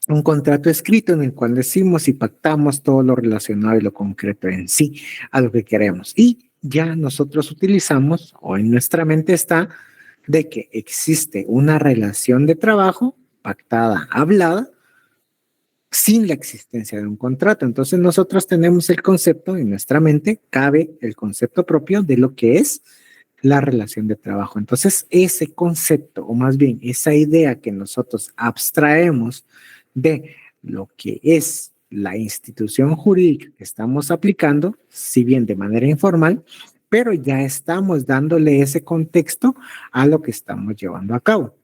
un contrato escrito en el cual decimos y pactamos todo lo relacionado y lo concreto en sí a lo que queremos. Y ya nosotros utilizamos, o en nuestra mente está, de que existe una relación de trabajo pactada, hablada, sin la existencia de un contrato. Entonces nosotros tenemos el concepto, en nuestra mente cabe el concepto propio de lo que es la relación de trabajo. Entonces ese concepto, o más bien esa idea que nosotros abstraemos de lo que es la institución jurídica que estamos aplicando, si bien de manera informal, pero ya estamos dándole ese contexto a lo que estamos llevando a cabo.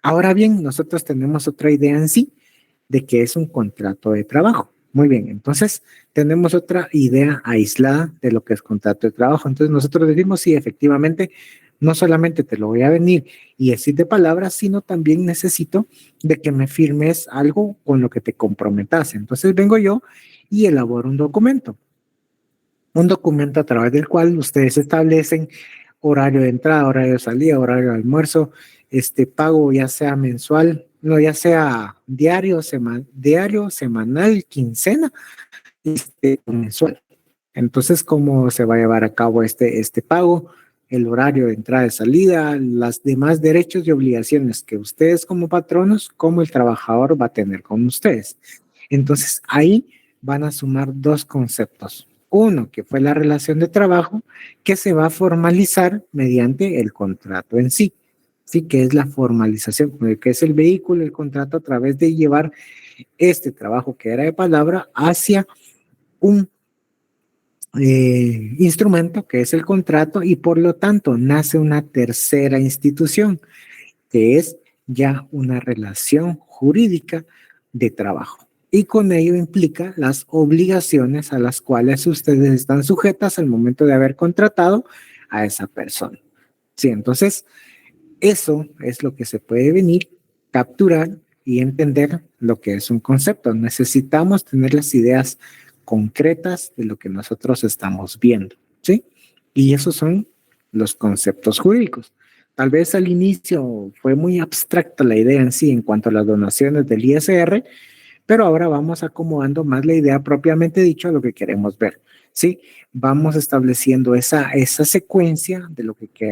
Ahora bien, nosotros tenemos otra idea en sí de que es un contrato de trabajo. Muy bien, entonces tenemos otra idea aislada de lo que es contrato de trabajo. Entonces nosotros decimos, sí, efectivamente, no solamente te lo voy a venir y decir de palabras, sino también necesito de que me firmes algo con lo que te comprometas. Entonces vengo yo y elaboro un documento a través del cual ustedes establecen horario de entrada, horario de salida, horario de almuerzo, pago ya sea mensual, no, ya sea diario, semanal, quincena, mensual. Entonces, ¿cómo se va a llevar a cabo este pago? El horario de entrada y salida, las demás derechos y obligaciones que ustedes como patronos, como el trabajador va a tener con ustedes. Entonces, ahí van a sumar dos conceptos. Uno, que fue la relación de trabajo, que se va a formalizar mediante el contrato en sí. Sí, que es la formalización, que es el vehículo, el contrato, a través de llevar este trabajo que era de palabra hacia un instrumento que es el contrato, y por lo tanto nace una tercera institución que es ya una relación jurídica de trabajo, y con ello implica las obligaciones a las cuales ustedes están sujetas al momento de haber contratado a esa persona. Sí, entonces eso es lo que se puede venir, capturar y entender lo que es un concepto. Necesitamos tener las ideas concretas de lo que nosotros estamos viendo, ¿sí? Y esos son los conceptos jurídicos. Tal vez al inicio fue muy abstracta la idea en sí en cuanto a las donaciones del ISR, Pero ahora vamos acomodando más la idea propiamente dicho a lo que queremos ver, ¿sí? Vamos estableciendo esa secuencia de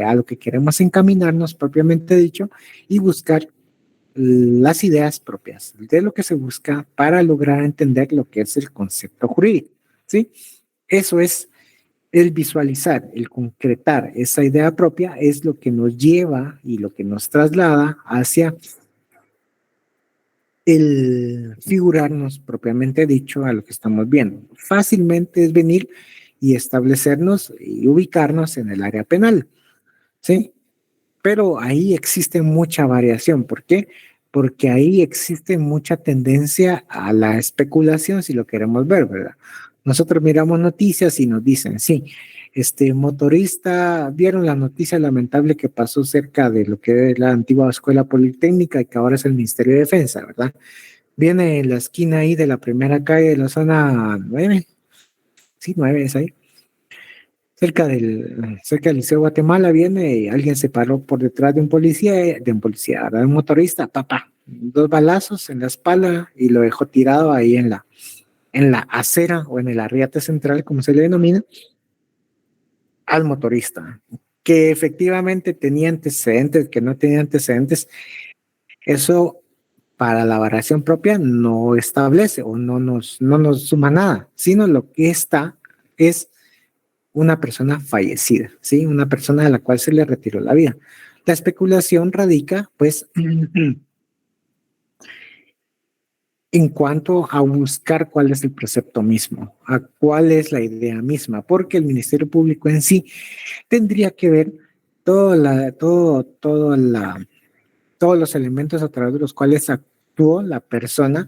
a lo que queremos encaminarnos propiamente dicho y buscar las ideas propias de lo que se busca para lograr entender lo que es el concepto jurídico, ¿sí? Eso es el visualizar, el concretar esa idea propia es lo que nos lleva y lo que nos traslada hacia el figurarnos propiamente dicho a lo que estamos viendo. Fácilmente es venir y establecernos y ubicarnos en el área penal, ¿sí? Pero ahí existe mucha variación. ¿Por qué? Porque ahí existe mucha tendencia a la especulación, si lo queremos ver, ¿verdad? Nosotros miramos noticias y nos dicen, sí, este motorista, vieron la noticia lamentable que pasó cerca de lo que es la antigua escuela politécnica y que ahora es el Ministerio de Defensa, ¿verdad? Viene en la esquina ahí de la primera calle de la zona 9, sí, 9 es ahí, cerca del Liceo Guatemala, viene y alguien se paró por detrás de un policía, ¿verdad? Un motorista, papá, 2 balazos en la espalda y lo dejó tirado ahí en la acera o en el arriate central, como se le denomina, al motorista, que efectivamente tenía antecedentes, que no tenía antecedentes. Eso para la variación propia no establece o no nos suma nada, sino lo que está es una persona fallecida, ¿sí? Una persona a la cual se le retiró la vida. La especulación radica, pues, en cuanto a buscar cuál es el precepto mismo, a cuál es la idea misma, porque el Ministerio Público en sí tendría que ver todos los elementos a través de los cuales actuó la persona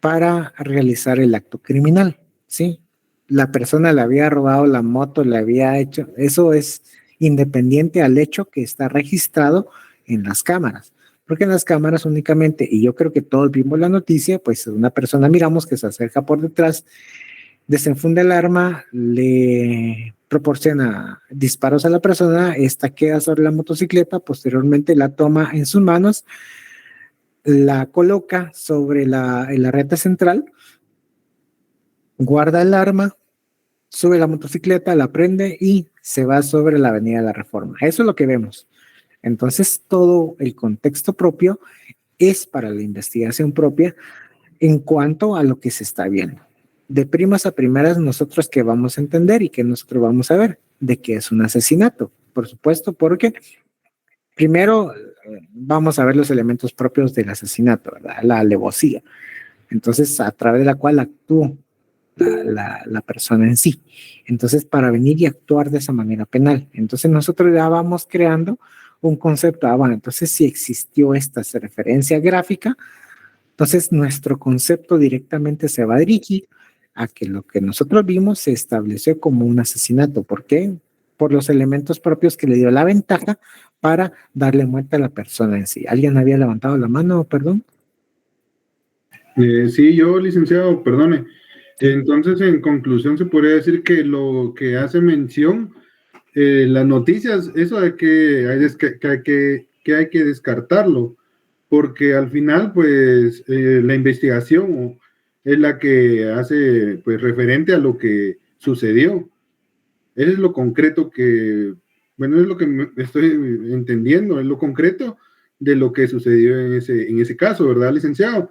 para realizar el acto criminal, ¿sí? La persona le había robado la moto, le había hecho, eso es independiente al hecho que está registrado en las cámaras, porque en las cámaras únicamente, y yo creo que todos vimos la noticia, pues una persona miramos que se acerca por detrás, desenfunda el arma, le proporciona disparos a la persona, esta queda sobre la motocicleta, posteriormente la toma en sus manos, la coloca sobre la arete central, guarda el arma, sube la motocicleta, la prende y se va sobre la Avenida de la Reforma. Eso es lo que vemos. Entonces, todo el contexto propio es para la investigación propia en cuanto a lo que se está viendo. De primas a primeras, nosotros que vamos a entender y que nosotros vamos a ver de que es un asesinato, por supuesto, porque primero vamos a ver los elementos propios del asesinato, ¿verdad? La alevosía. Entonces, a través de la cual actuó la persona en sí. Entonces, para venir y actuar de esa manera penal. Entonces, nosotros ya vamos creando un concepto. Bueno, entonces, si existió esta referencia gráfica, entonces nuestro concepto directamente se va a dirigir a que lo que nosotros vimos se estableció como un asesinato. ¿Por qué? Por los elementos propios que le dio la ventaja para darle muerte a la persona en sí. ¿Alguien había levantado la mano, perdón? Sí, yo, licenciado, perdone. Entonces, en conclusión, se podría decir que lo que hace mención, las noticias, eso de que hay que descartarlo, porque al final, pues, la investigación es la que hace, pues, referente a lo que sucedió. Eso es lo concreto que, bueno, es lo que estoy entendiendo, es lo concreto de lo que sucedió en ese caso, ¿verdad, licenciado?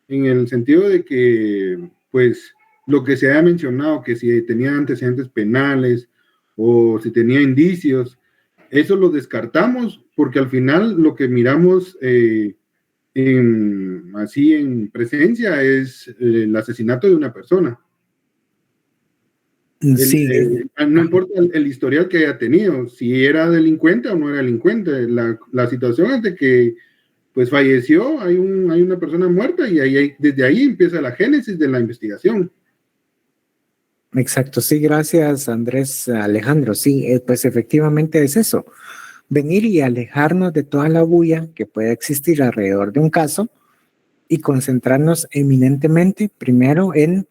En el sentido de que, pues, lo que se haya mencionado, que si tenía antecedentes penales o si tenía indicios, eso lo descartamos porque al final lo que miramos así en presencia es el asesinato de una persona. Sí. No importa el historial que haya tenido, si era delincuente o no era delincuente, la situación es de que pues falleció, hay una persona muerta y desde ahí empieza la génesis de la investigación. Exacto, sí, gracias Andrés Alejandro, sí, pues efectivamente es eso, venir y alejarnos de toda la bulla que puede existir alrededor de un caso y concentrarnos eminentemente primero en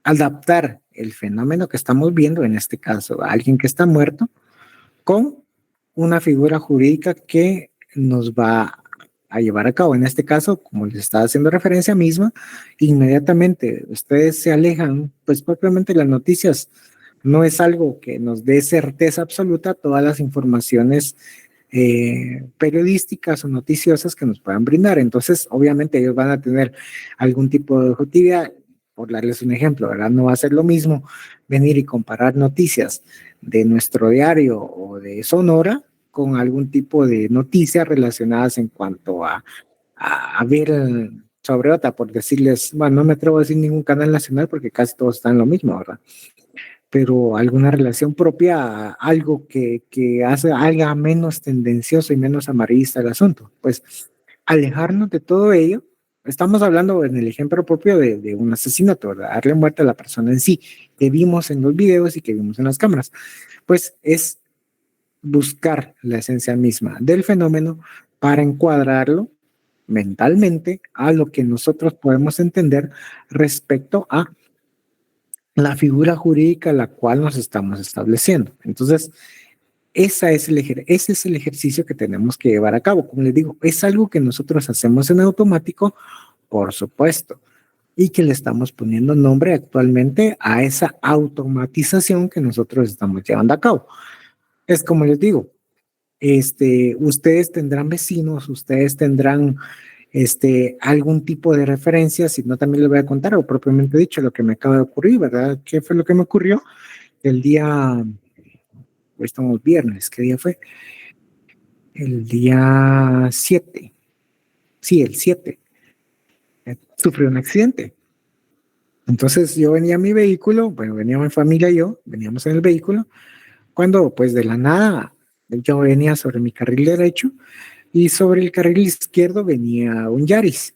adaptar el fenómeno que estamos viendo, en este caso, a alguien que está muerto, con una figura jurídica que nos va a llevar a cabo. En este caso, como les estaba haciendo referencia misma, inmediatamente ustedes se alejan, pues propiamente las noticias no es algo que nos dé certeza absoluta a todas las informaciones periodísticas o noticiosas que nos puedan brindar. Entonces, obviamente ellos van a tener algún tipo de objetividad. Por darles un ejemplo, ¿verdad? No va a ser lo mismo venir y comparar noticias de nuestro diario o de Sonora con algún tipo de noticias relacionadas en cuanto a ver sobre otra, por decirles, bueno, no me atrevo a decir ningún canal nacional porque casi todos están lo mismo, ¿verdad? Pero alguna relación propia, algo que haga menos tendencioso y menos amarillista el asunto. Pues alejarnos de todo ello. Estamos hablando en el ejemplo propio de un asesinato, ¿verdad? Darle muerte a la persona en sí, que vimos en los videos y que vimos en las cámaras. Pues es buscar la esencia misma del fenómeno para encuadrarlo mentalmente a lo que nosotros podemos entender respecto a la figura jurídica a la cual nos estamos estableciendo. Entonces, ese es el ejercicio que tenemos que llevar a cabo. Como les digo, es algo que nosotros hacemos en automático, por supuesto, y que le estamos poniendo nombre actualmente a esa automatización que nosotros estamos llevando a cabo. Es como les digo, ustedes tendrán vecinos, ustedes tendrán algún tipo de referencia, si no también les voy a contar, o propiamente dicho, lo que me acaba de ocurrir, ¿verdad? ¿Qué fue lo que me ocurrió? El día, hoy estamos viernes, ¿qué día fue? El día 7, sí, el 7, sufrí un accidente. Entonces yo venía en mi vehículo, bueno, venía mi familia y yo, veníamos en el vehículo, cuando pues de la nada yo venía sobre mi carril derecho y sobre el carril izquierdo venía un Yaris.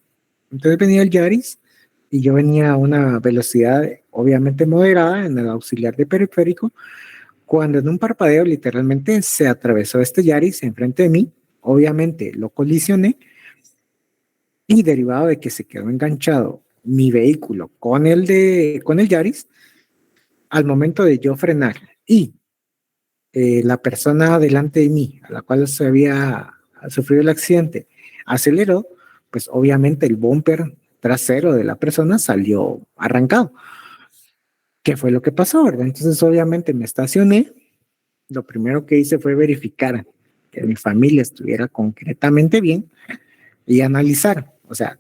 Entonces venía el Yaris y yo venía a una velocidad obviamente moderada en el auxiliar de periférico, cuando en un parpadeo literalmente se atravesó este Yaris enfrente de mí, obviamente lo colisioné y derivado de que se quedó enganchado mi vehículo con el Yaris, al momento de yo frenar y la persona delante de mí, a la cual se había sufrido el accidente, aceleró, pues obviamente el bumper trasero de la persona salió arrancado. ¿Qué fue lo que pasó, verdad? Entonces obviamente me estacioné, lo primero que hice fue verificar que mi familia estuviera concretamente bien y analizar, o sea,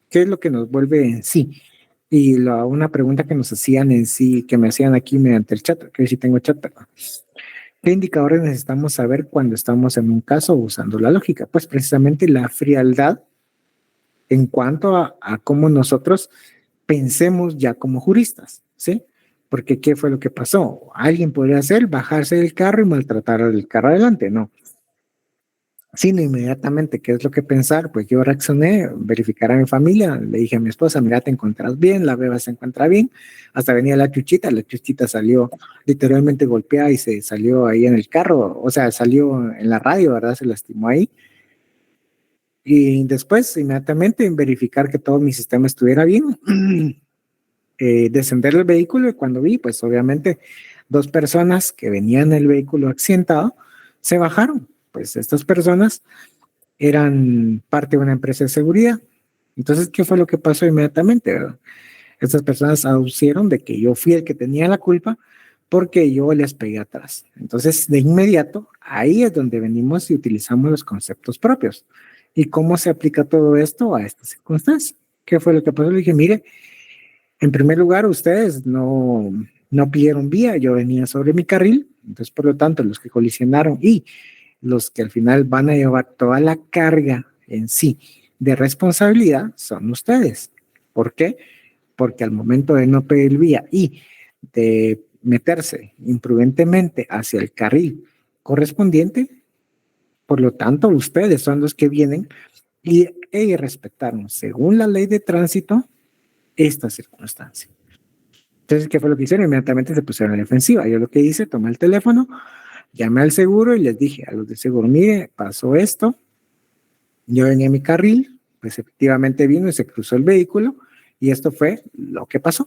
qué es lo que nos vuelve en sí. Y una pregunta que nos hacían en sí, que me hacían aquí mediante el chat, que hoy sí tengo chat, ¿verdad? ¿Qué indicadores necesitamos saber cuando estamos en un caso usando la lógica? Pues precisamente la frialdad en cuanto a cómo nosotros pensemos ya como juristas, ¿sí? Porque ¿qué fue lo que pasó? Alguien podría hacer bajarse del carro y maltratar al carro adelante, no. Sino inmediatamente, ¿qué es lo que pensar? Pues yo reaccioné, verificar a mi familia, le dije a mi esposa, mira, te encuentras bien, la beba se encuentra bien, hasta venía la chuchita salió literalmente golpeada y se salió ahí en el carro, o sea, salió en la radio, ¿verdad? Se lastimó ahí. Y después, inmediatamente, en verificar que todo mi sistema estuviera bien, descender el vehículo y cuando vi, pues obviamente, dos personas que venían en el vehículo accidentado se bajaron. Pues estas personas eran parte de una empresa de seguridad. Entonces, ¿qué fue lo que pasó inmediatamente, verdad? Estas personas aducieron de que yo fui el que tenía la culpa porque yo les pegué atrás. Entonces, de inmediato, ahí es donde venimos y utilizamos los conceptos propios. ¿Y cómo se aplica todo esto a esta circunstancia? ¿Qué fue lo que pasó? Le dije, mire, en primer lugar, ustedes no pidieron vía, yo venía sobre mi carril, entonces, por lo tanto, los que colisionaron y los que al final van a llevar toda la carga en sí de responsabilidad son ustedes. ¿Por qué? Porque al momento de no pedir vía y de meterse imprudentemente hacia el carril correspondiente, por lo tanto, ustedes son los que vienen y respetaron, según la ley de tránsito, esta circunstancia. Entonces, ¿qué fue lo que hicieron? Inmediatamente se pusieron a la defensiva. Yo lo que hice, tomé el teléfono, llamé al seguro y les dije a los de seguro, mire, pasó esto, yo venía en mi carril, pues efectivamente vino y se cruzó el vehículo y esto fue lo que pasó.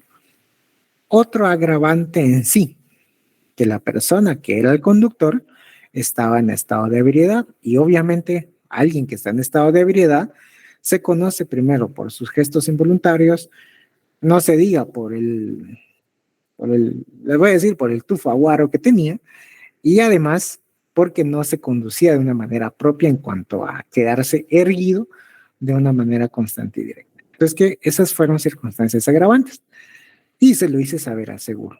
Otro agravante en sí, que la persona que era el conductor estaba en estado de ebriedad y obviamente alguien que está en estado de ebriedad se conoce primero por sus gestos involuntarios, no se diga les voy a decir, por el tufo aguaro que tenía, y además porque no se conducía de una manera propia en cuanto a quedarse erguido de una manera constante y directa. Entonces, que esas fueron circunstancias agravantes. Y se lo hice saber a seguro.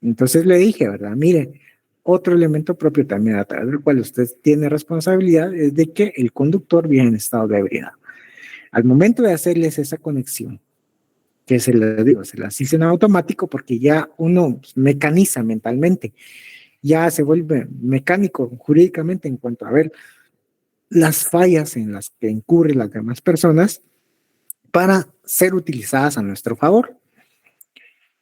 Entonces le dije, ¿verdad? Mire, otro elemento propio también a través del cual usted tiene responsabilidad es de que el conductor viene en estado de ebriedad. Al momento de hacerles esa conexión, que se las hice en automático porque ya uno mecaniza mentalmente, ya se vuelve mecánico jurídicamente en cuanto a ver las fallas en las que incurren las demás personas para ser utilizadas a nuestro favor.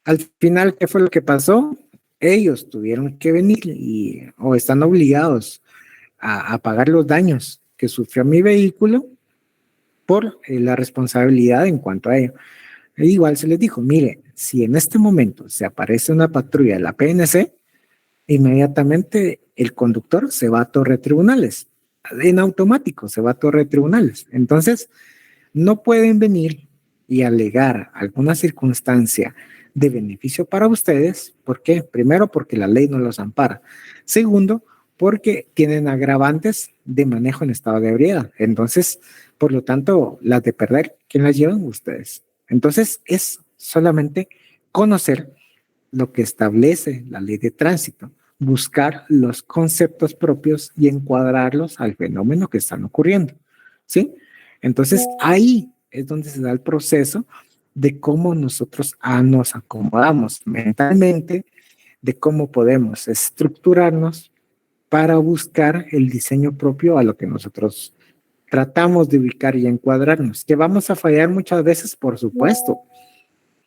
Al final, ¿qué fue lo que pasó? Ellos tuvieron que venir o están obligados a pagar los daños que sufrió mi vehículo por la responsabilidad en cuanto a ello. E igual se les dijo, mire, si en este momento se aparece una patrulla de la PNC, inmediatamente el conductor se va a torre de tribunales, en automático se va a torre de tribunales. Entonces, no pueden venir y alegar alguna circunstancia de beneficio para ustedes. ¿Por qué? Primero, porque la ley no los ampara. Segundo, porque tienen agravantes de manejo en estado de ebriedad. Entonces, por lo tanto, las de perder, ¿quién las llevan? Ustedes. Entonces, es solamente conocer lo que establece la ley de tránsito, buscar los conceptos propios y encuadrarlos al fenómeno que están ocurriendo, ¿sí? Entonces, ahí es donde se da el proceso de cómo nosotros nos acomodamos mentalmente, de cómo podemos estructurarnos para buscar el diseño propio a lo que nosotros tratamos de ubicar y encuadrarnos. Que vamos a fallar muchas veces, por supuesto,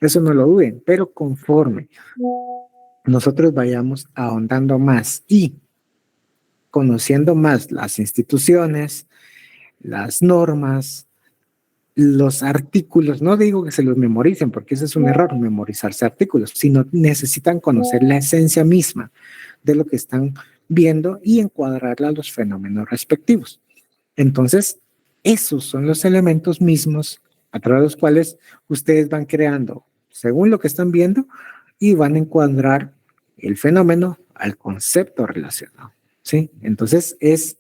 eso no lo duden, pero conforme nosotros vayamos ahondando más y conociendo más las instituciones, las normas, los artículos, no digo que se los memoricen porque ese es un error, memorizarse artículos, sino necesitan conocer la esencia misma de lo que están viendo y encuadrarla a los fenómenos respectivos. Entonces, esos son los elementos mismos a través de los cuales ustedes van creando, según lo que están viendo, y van a encuadrar el fenómeno al concepto relacionado, ¿sí? Entonces, es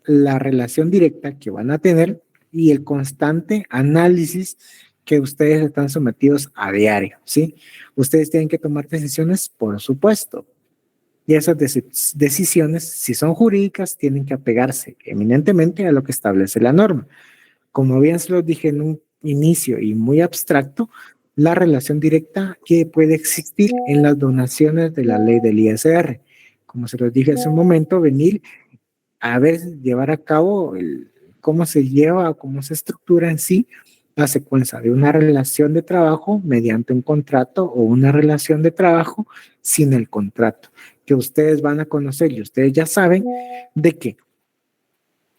la relación directa que van a tener y el constante análisis que ustedes están sometidos a diario, ¿sí? Ustedes tienen que tomar decisiones, por supuesto, y esas decisiones, si son jurídicas, tienen que apegarse eminentemente a lo que establece la norma. Como bien se los dije en un inicio y muy abstracto, la relación directa que puede existir en las donaciones de la ley del ISR. Como se los dije hace un momento, venir a ver, llevar a cabo cómo se lleva, cómo se estructura en sí la secuencia de una relación de trabajo mediante un contrato o una relación de trabajo sin el contrato, que ustedes van a conocer y ustedes ya saben de que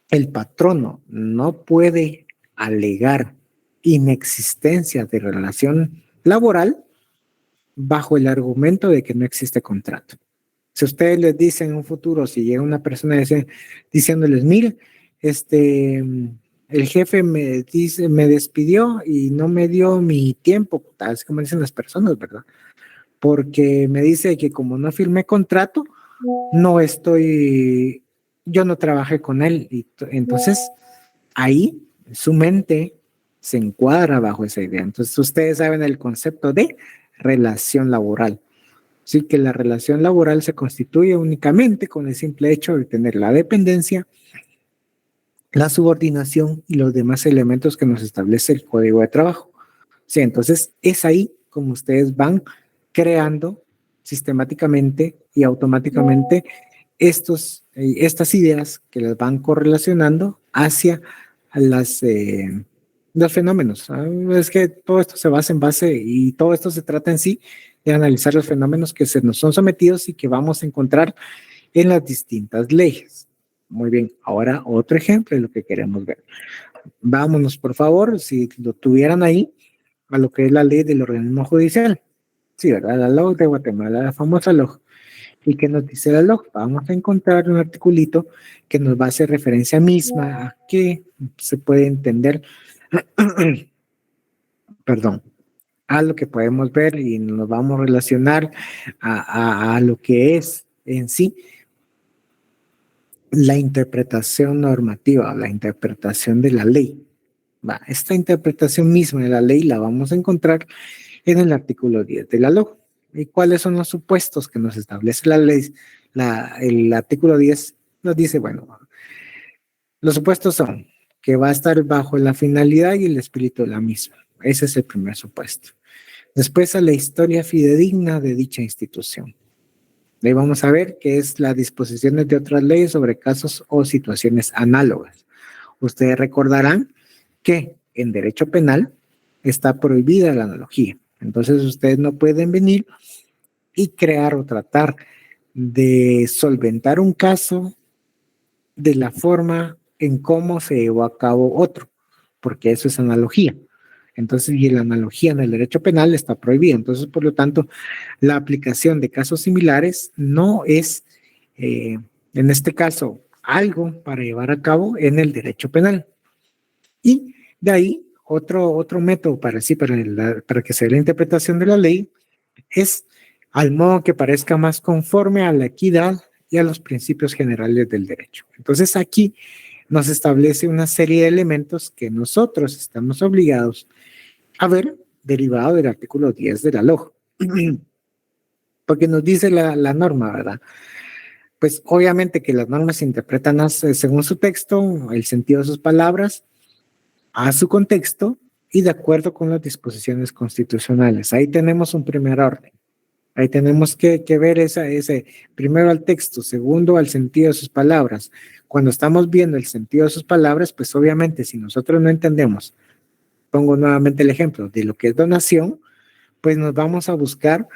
el patrono no puede alegar inexistencia de relación laboral bajo el argumento de que no existe contrato. Si ustedes les dicen en un futuro, si llega una persona diciéndoles, mire, el jefe me despidió y no me dio mi tiempo, tal vez como dicen las personas, ¿verdad? Porque me dice que como no firmé contrato, yo no trabajé con él. Y entonces, ahí su mente se encuadra bajo esa idea. Entonces, ustedes saben el concepto de relación laboral. Así que la relación laboral se constituye únicamente con el simple hecho de tener la dependencia, la subordinación y los demás elementos que nos establece el Código de Trabajo. Sí, entonces es ahí como ustedes van creando sistemáticamente y automáticamente estas ideas que las van correlacionando hacia los fenómenos. Es que todo esto se basa y todo esto se trata en sí de analizar los fenómenos que se nos son sometidos y que vamos a encontrar en las distintas leyes. Muy bien, ahora otro ejemplo de lo que queremos ver. Vámonos, por favor, si lo tuvieran ahí, a lo que es la ley del organismo judicial. Sí, ¿verdad? La LOG de Guatemala, la famosa LOG. ¿Y qué nos dice la LOG? Vamos a encontrar un articulito que nos va a hacer referencia misma a que se puede entender, perdón, a lo que podemos ver y nos vamos a relacionar a lo que es en sí la interpretación normativa, la interpretación de la ley. Esta interpretación misma de la ley la vamos a encontrar en el artículo 10 de la LOG. ¿Y cuáles son los supuestos que nos establece la ley? El artículo 10 nos dice, bueno, los supuestos son que va a estar bajo la finalidad y el espíritu de la misma. Ese es el primer supuesto. Después, a la historia fidedigna de dicha institución. Ahí vamos a ver qué es las disposiciones de otras leyes sobre casos o situaciones análogas. Ustedes recordarán que en derecho penal está prohibida la analogía. Entonces, ustedes no pueden venir y crear o tratar de solventar un caso de la forma en cómo se llevó a cabo otro, porque eso es analogía. Entonces, y la analogía en el derecho penal está prohibida. Entonces, por lo tanto, la aplicación de casos similares no es, en este caso, algo para llevar a cabo en el derecho penal. Y de ahí, otro método para que se dé la interpretación de la ley es al modo que parezca más conforme a la equidad y a los principios generales del derecho. Entonces, aquí nos establece una serie de elementos que nosotros estamos obligados a ver derivado del artículo 10 de la LOG. Porque nos dice la norma, ¿verdad? Pues obviamente que las normas se interpretan según su texto, el sentido de sus palabras, a su contexto y de acuerdo con las disposiciones constitucionales. Ahí tenemos un primer orden. Ahí tenemos que ver ese primero al texto, segundo al sentido de sus palabras. Cuando estamos viendo el sentido de sus palabras, pues obviamente si nosotros no entendemos, pongo nuevamente el ejemplo de lo que es donación, pues nos vamos a buscar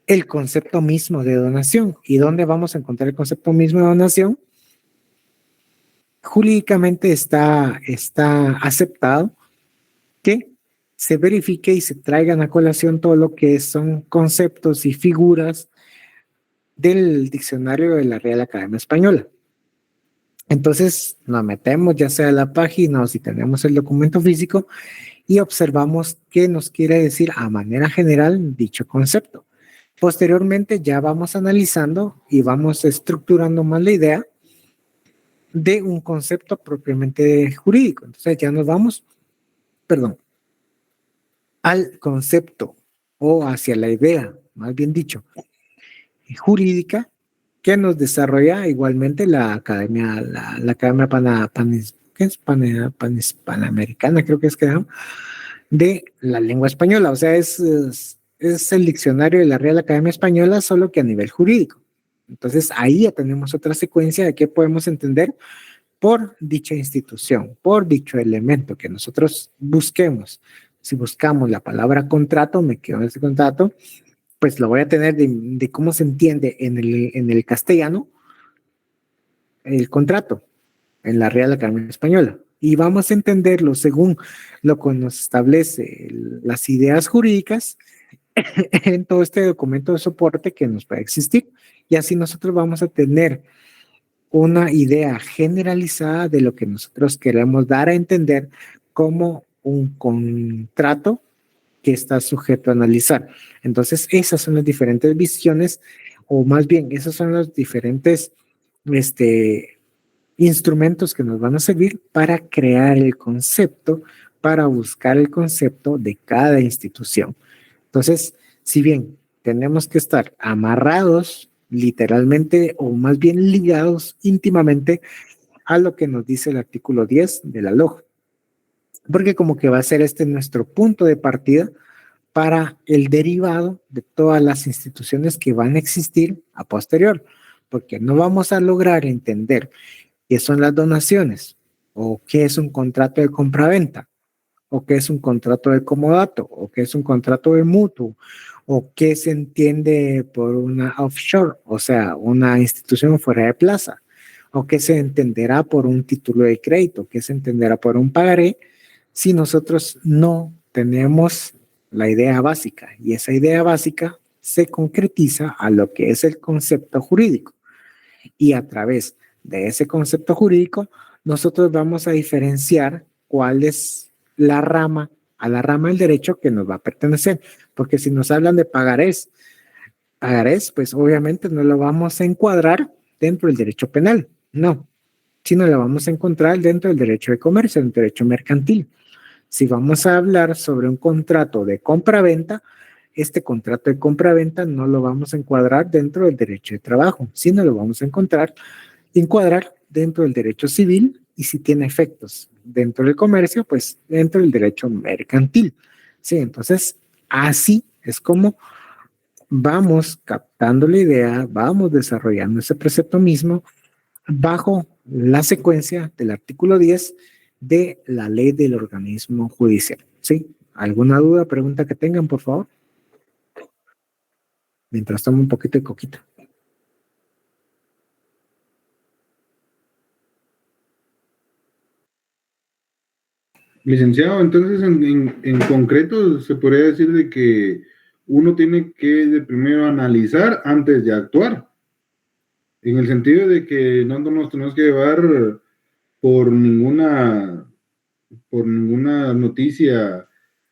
el concepto mismo de donación. ¿Y dónde vamos a encontrar el concepto mismo de donación? Jurídicamente está aceptado que se verifique y se traigan a colación todo lo que son conceptos y figuras del diccionario de la Real Academia Española. Entonces nos metemos ya sea a la página o si tenemos el documento físico y observamos qué nos quiere decir a manera general dicho concepto. Posteriormente ya vamos analizando y vamos estructurando más la idea de un concepto propiamente jurídico. Entonces ya nos vamos, al concepto o hacia la idea, más bien dicho, jurídica que nos desarrolla igualmente la Academia, la Academia Panamericana, creo que es que se llama, de la lengua española. O sea, es el diccionario de la Real Academia Española, solo que a nivel jurídico. Entonces, ahí ya tenemos otra secuencia de qué podemos entender por dicha institución, por dicho elemento que nosotros busquemos. Si buscamos la palabra contrato, me quedo en ese contrato, pues lo voy a tener de cómo se entiende en el castellano el contrato en la Real Academia Española. Y vamos a entenderlo según lo que nos establece las ideas jurídicas en todo este documento de soporte que nos puede existir. Y así nosotros vamos a tener una idea generalizada de lo que nosotros queremos dar a entender como un contrato que está sujeto a analizar. Entonces, esas son las diferentes visiones, o más bien, esos son los diferentes instrumentos que nos van a servir para crear el concepto, para buscar el concepto de cada institución. Entonces, si bien tenemos que estar amarrados literalmente o más bien ligados íntimamente a lo que nos dice el artículo 10 de la LOG, porque como que va a ser nuestro punto de partida para el derivado de todas las instituciones que van a existir a posterior, porque no vamos a lograr entender qué son las donaciones, o qué es un contrato de compraventa, o qué es un contrato de comodato, o qué es un contrato de mutuo, o qué se entiende por una offshore, o sea, una institución fuera de plaza, o qué se entenderá por un título de crédito, qué se entenderá por un pagaré, si nosotros no tenemos la idea básica. Y esa idea básica se concretiza a lo que es el concepto jurídico. Y a través de ese concepto jurídico, nosotros vamos a diferenciar cuál es la rama del derecho que nos va a pertenecer. Porque si nos hablan de pagarés, pues obviamente no lo vamos a encuadrar dentro del derecho penal, no, sino lo vamos a encontrar dentro del derecho de comercio, del derecho mercantil. Si vamos a hablar sobre un contrato de compra-venta, este contrato de compra-venta no lo vamos a encuadrar dentro del derecho de trabajo, sino lo vamos a encuadrar dentro del derecho civil, y si tiene efectos dentro del comercio, pues dentro del derecho mercantil. Sí, entonces así es como vamos captando la idea, vamos desarrollando ese precepto mismo bajo la secuencia del artículo 10 de la ley del organismo judicial. ¿Sí? ¿Alguna duda, pregunta que tengan, por favor? Mientras tomo un poquito de coquita. Licenciado, entonces en concreto se podría decir de que uno tiene que de primero analizar antes de actuar, en el sentido de que no nos tenemos que llevar por ninguna noticia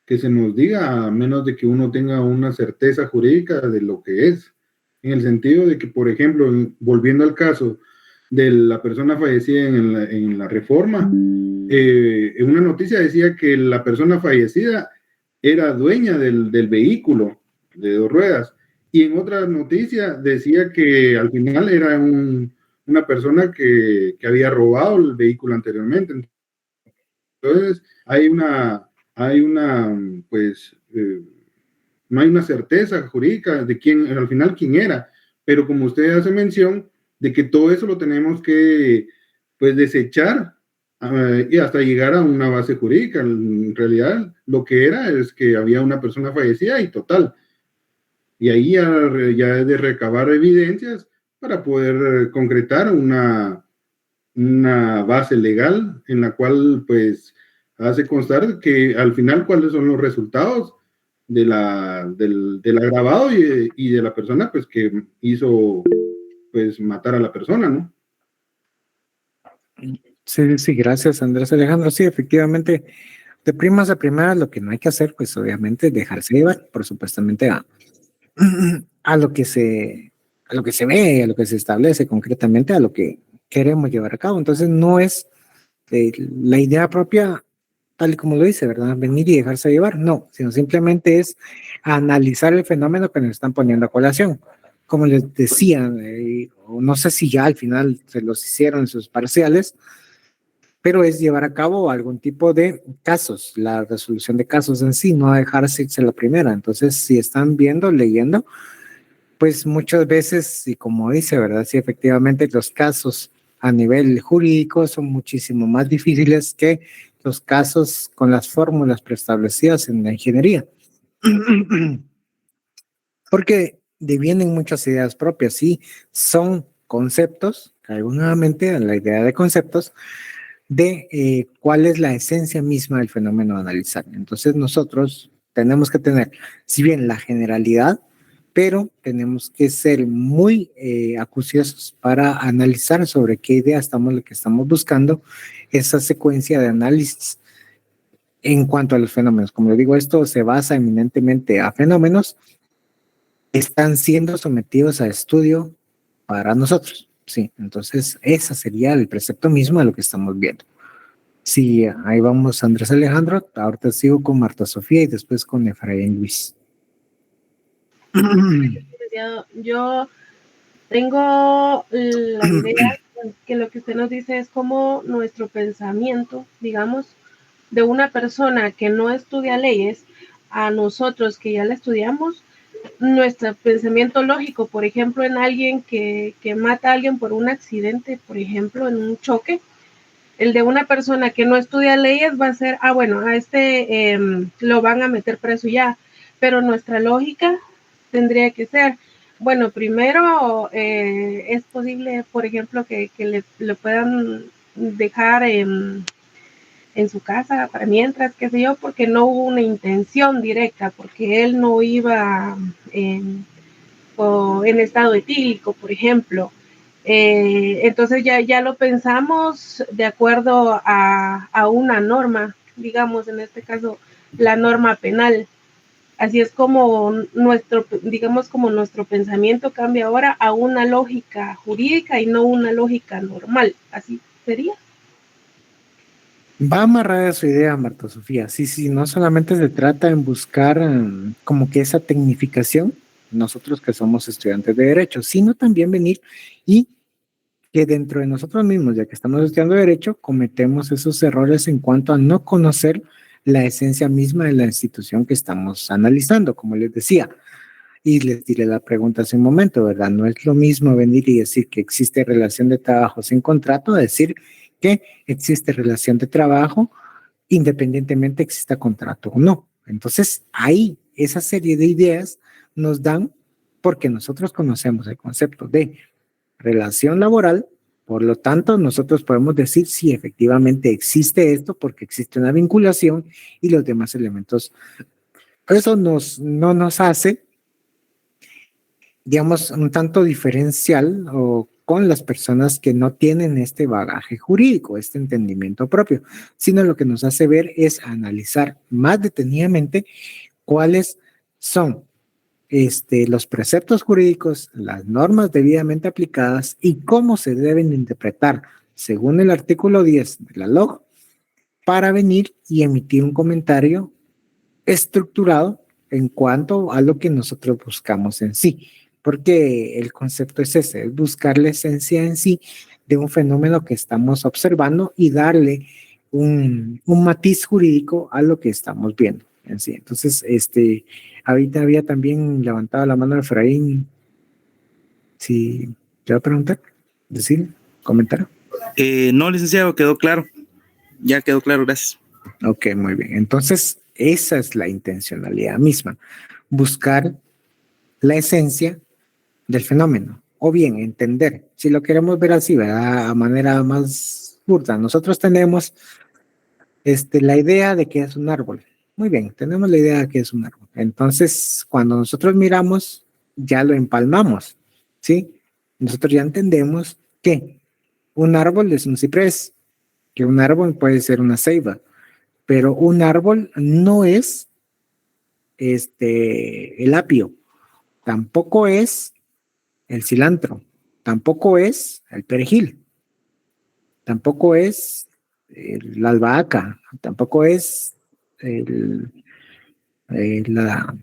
que se nos diga, a menos de que uno tenga una certeza jurídica de lo que es, en el sentido de que, por ejemplo, volviendo al caso de la persona fallecida en la reforma, en una noticia decía que la persona fallecida era dueña del vehículo de 2 ruedas, y en otra noticia decía que al final era una persona que había robado el vehículo anteriormente. Entonces, pues, no hay una certeza jurídica de quién, al final, quién era, pero como usted hace mención de que todo eso lo tenemos que, pues, desechar y hasta llegar a una base jurídica. En realidad, lo que era es que había una persona fallecida y total. Y ahí ya es de recabar evidencias para poder concretar una base legal en la cual, pues, hace constar que al final cuáles son los resultados del agravado y de la persona, pues, que hizo, pues, matar a la persona, ¿no? Sí, gracias, Andrés Alejandro. Sí, efectivamente, de primas a primeras, lo que no hay que hacer, pues obviamente, dejarse llevar, por supuestamente, a lo que se ve, a lo que se establece concretamente, a lo que queremos llevar a cabo. Entonces, no es la idea propia, tal y como lo dice, ¿verdad? Venir y dejarse llevar, no, sino simplemente es analizar el fenómeno que nos están poniendo a colación. Como les decía, no sé si ya al final se los hicieron en sus parciales, pero es llevar a cabo algún tipo de casos, la resolución de casos en sí, no dejarse irse la primera. Entonces, si están viendo, leyendo, pues muchas veces, y como dice, ¿verdad? Sí, efectivamente, los casos a nivel jurídico son muchísimo más difíciles que los casos con las fórmulas preestablecidas en la ingeniería. Porque devienen muchas ideas propias, sí, son conceptos, caigo nuevamente en la idea de conceptos, de cuál es la esencia misma del fenómeno a analizar. Entonces nosotros tenemos que tener, si bien la generalidad, pero tenemos que ser muy acuciosos para analizar sobre qué idea lo que estamos buscando, esa secuencia de análisis en cuanto a los fenómenos. Como le digo, esto se basa eminentemente a fenómenos que están siendo sometidos a estudio para nosotros. Sí, entonces ese sería el precepto mismo de lo que estamos viendo. Sí, ahí vamos, Andrés Alejandro. Ahorita sigo con Marta Sofía y después con Efraín Luis. Yo tengo la idea que lo que usted nos dice es como nuestro pensamiento, digamos, de una persona que no estudia leyes a nosotros que ya la estudiamos, nuestro pensamiento lógico, por ejemplo, en alguien que mata a alguien por un accidente, por ejemplo, en un choque, el de una persona que no estudia leyes va a ser, bueno, a este lo van a meter preso ya, pero nuestra lógica tendría que ser, bueno, primero es posible, por ejemplo, que le puedan dejar en su casa para mientras, qué sé yo, porque no hubo una intención directa, porque él no iba o en estado etílico, por ejemplo. Entonces ya lo pensamos de acuerdo a una norma, digamos, en este caso, la norma penal. Así es como nuestro pensamiento cambia ahora a una lógica jurídica y no una lógica normal. Así sería. Va amarrada a su idea, Marta Sofía. Sí, sí, no solamente se trata en buscar como que esa tecnificación, nosotros que somos estudiantes de Derecho, sino también venir y que dentro de nosotros mismos, ya que estamos estudiando Derecho, cometemos esos errores en cuanto a no conocer la esencia misma de la institución que estamos analizando, como les decía. Y les diré la pregunta hace un momento, ¿verdad? No es lo mismo venir y decir que existe relación de trabajo sin contrato, a decir que existe relación de trabajo independientemente exista contrato o no. Entonces, ahí esa serie de ideas nos dan, porque nosotros conocemos el concepto de relación laboral, por lo tanto, nosotros podemos decir si efectivamente existe esto, porque existe una vinculación y los demás elementos. Eso no nos hace, digamos, un tanto diferencial o con las personas que no tienen este bagaje jurídico, este entendimiento propio, sino lo que nos hace ver es analizar más detenidamente cuáles son los preceptos jurídicos, las normas debidamente aplicadas y cómo se deben interpretar según el artículo 10 de la LOG para venir y emitir un comentario estructurado en cuanto a lo que nosotros buscamos en sí, porque el concepto es ese, es buscar la esencia en sí de un fenómeno que estamos observando y darle un matiz jurídico a lo que estamos viendo en sí. Entonces, ahorita había también levantado la mano Efraín. Si te va a preguntar, decir, comentar. No, licenciado, quedó claro. Ya quedó claro, gracias. Ok, muy bien. Entonces, esa es la intencionalidad misma, buscar la esencia del fenómeno, o bien entender, si lo queremos ver así, ¿verdad? A manera más burda, nosotros tenemos la idea de que es un árbol. Muy bien, tenemos la idea de que es un árbol. Entonces, cuando nosotros miramos, ya lo empalmamos, ¿sí? Nosotros ya entendemos que un árbol es un ciprés, que un árbol puede ser una ceiba, pero un árbol no es el apio, tampoco es el cilantro, tampoco es el perejil, tampoco es la albahaca, tampoco es el, la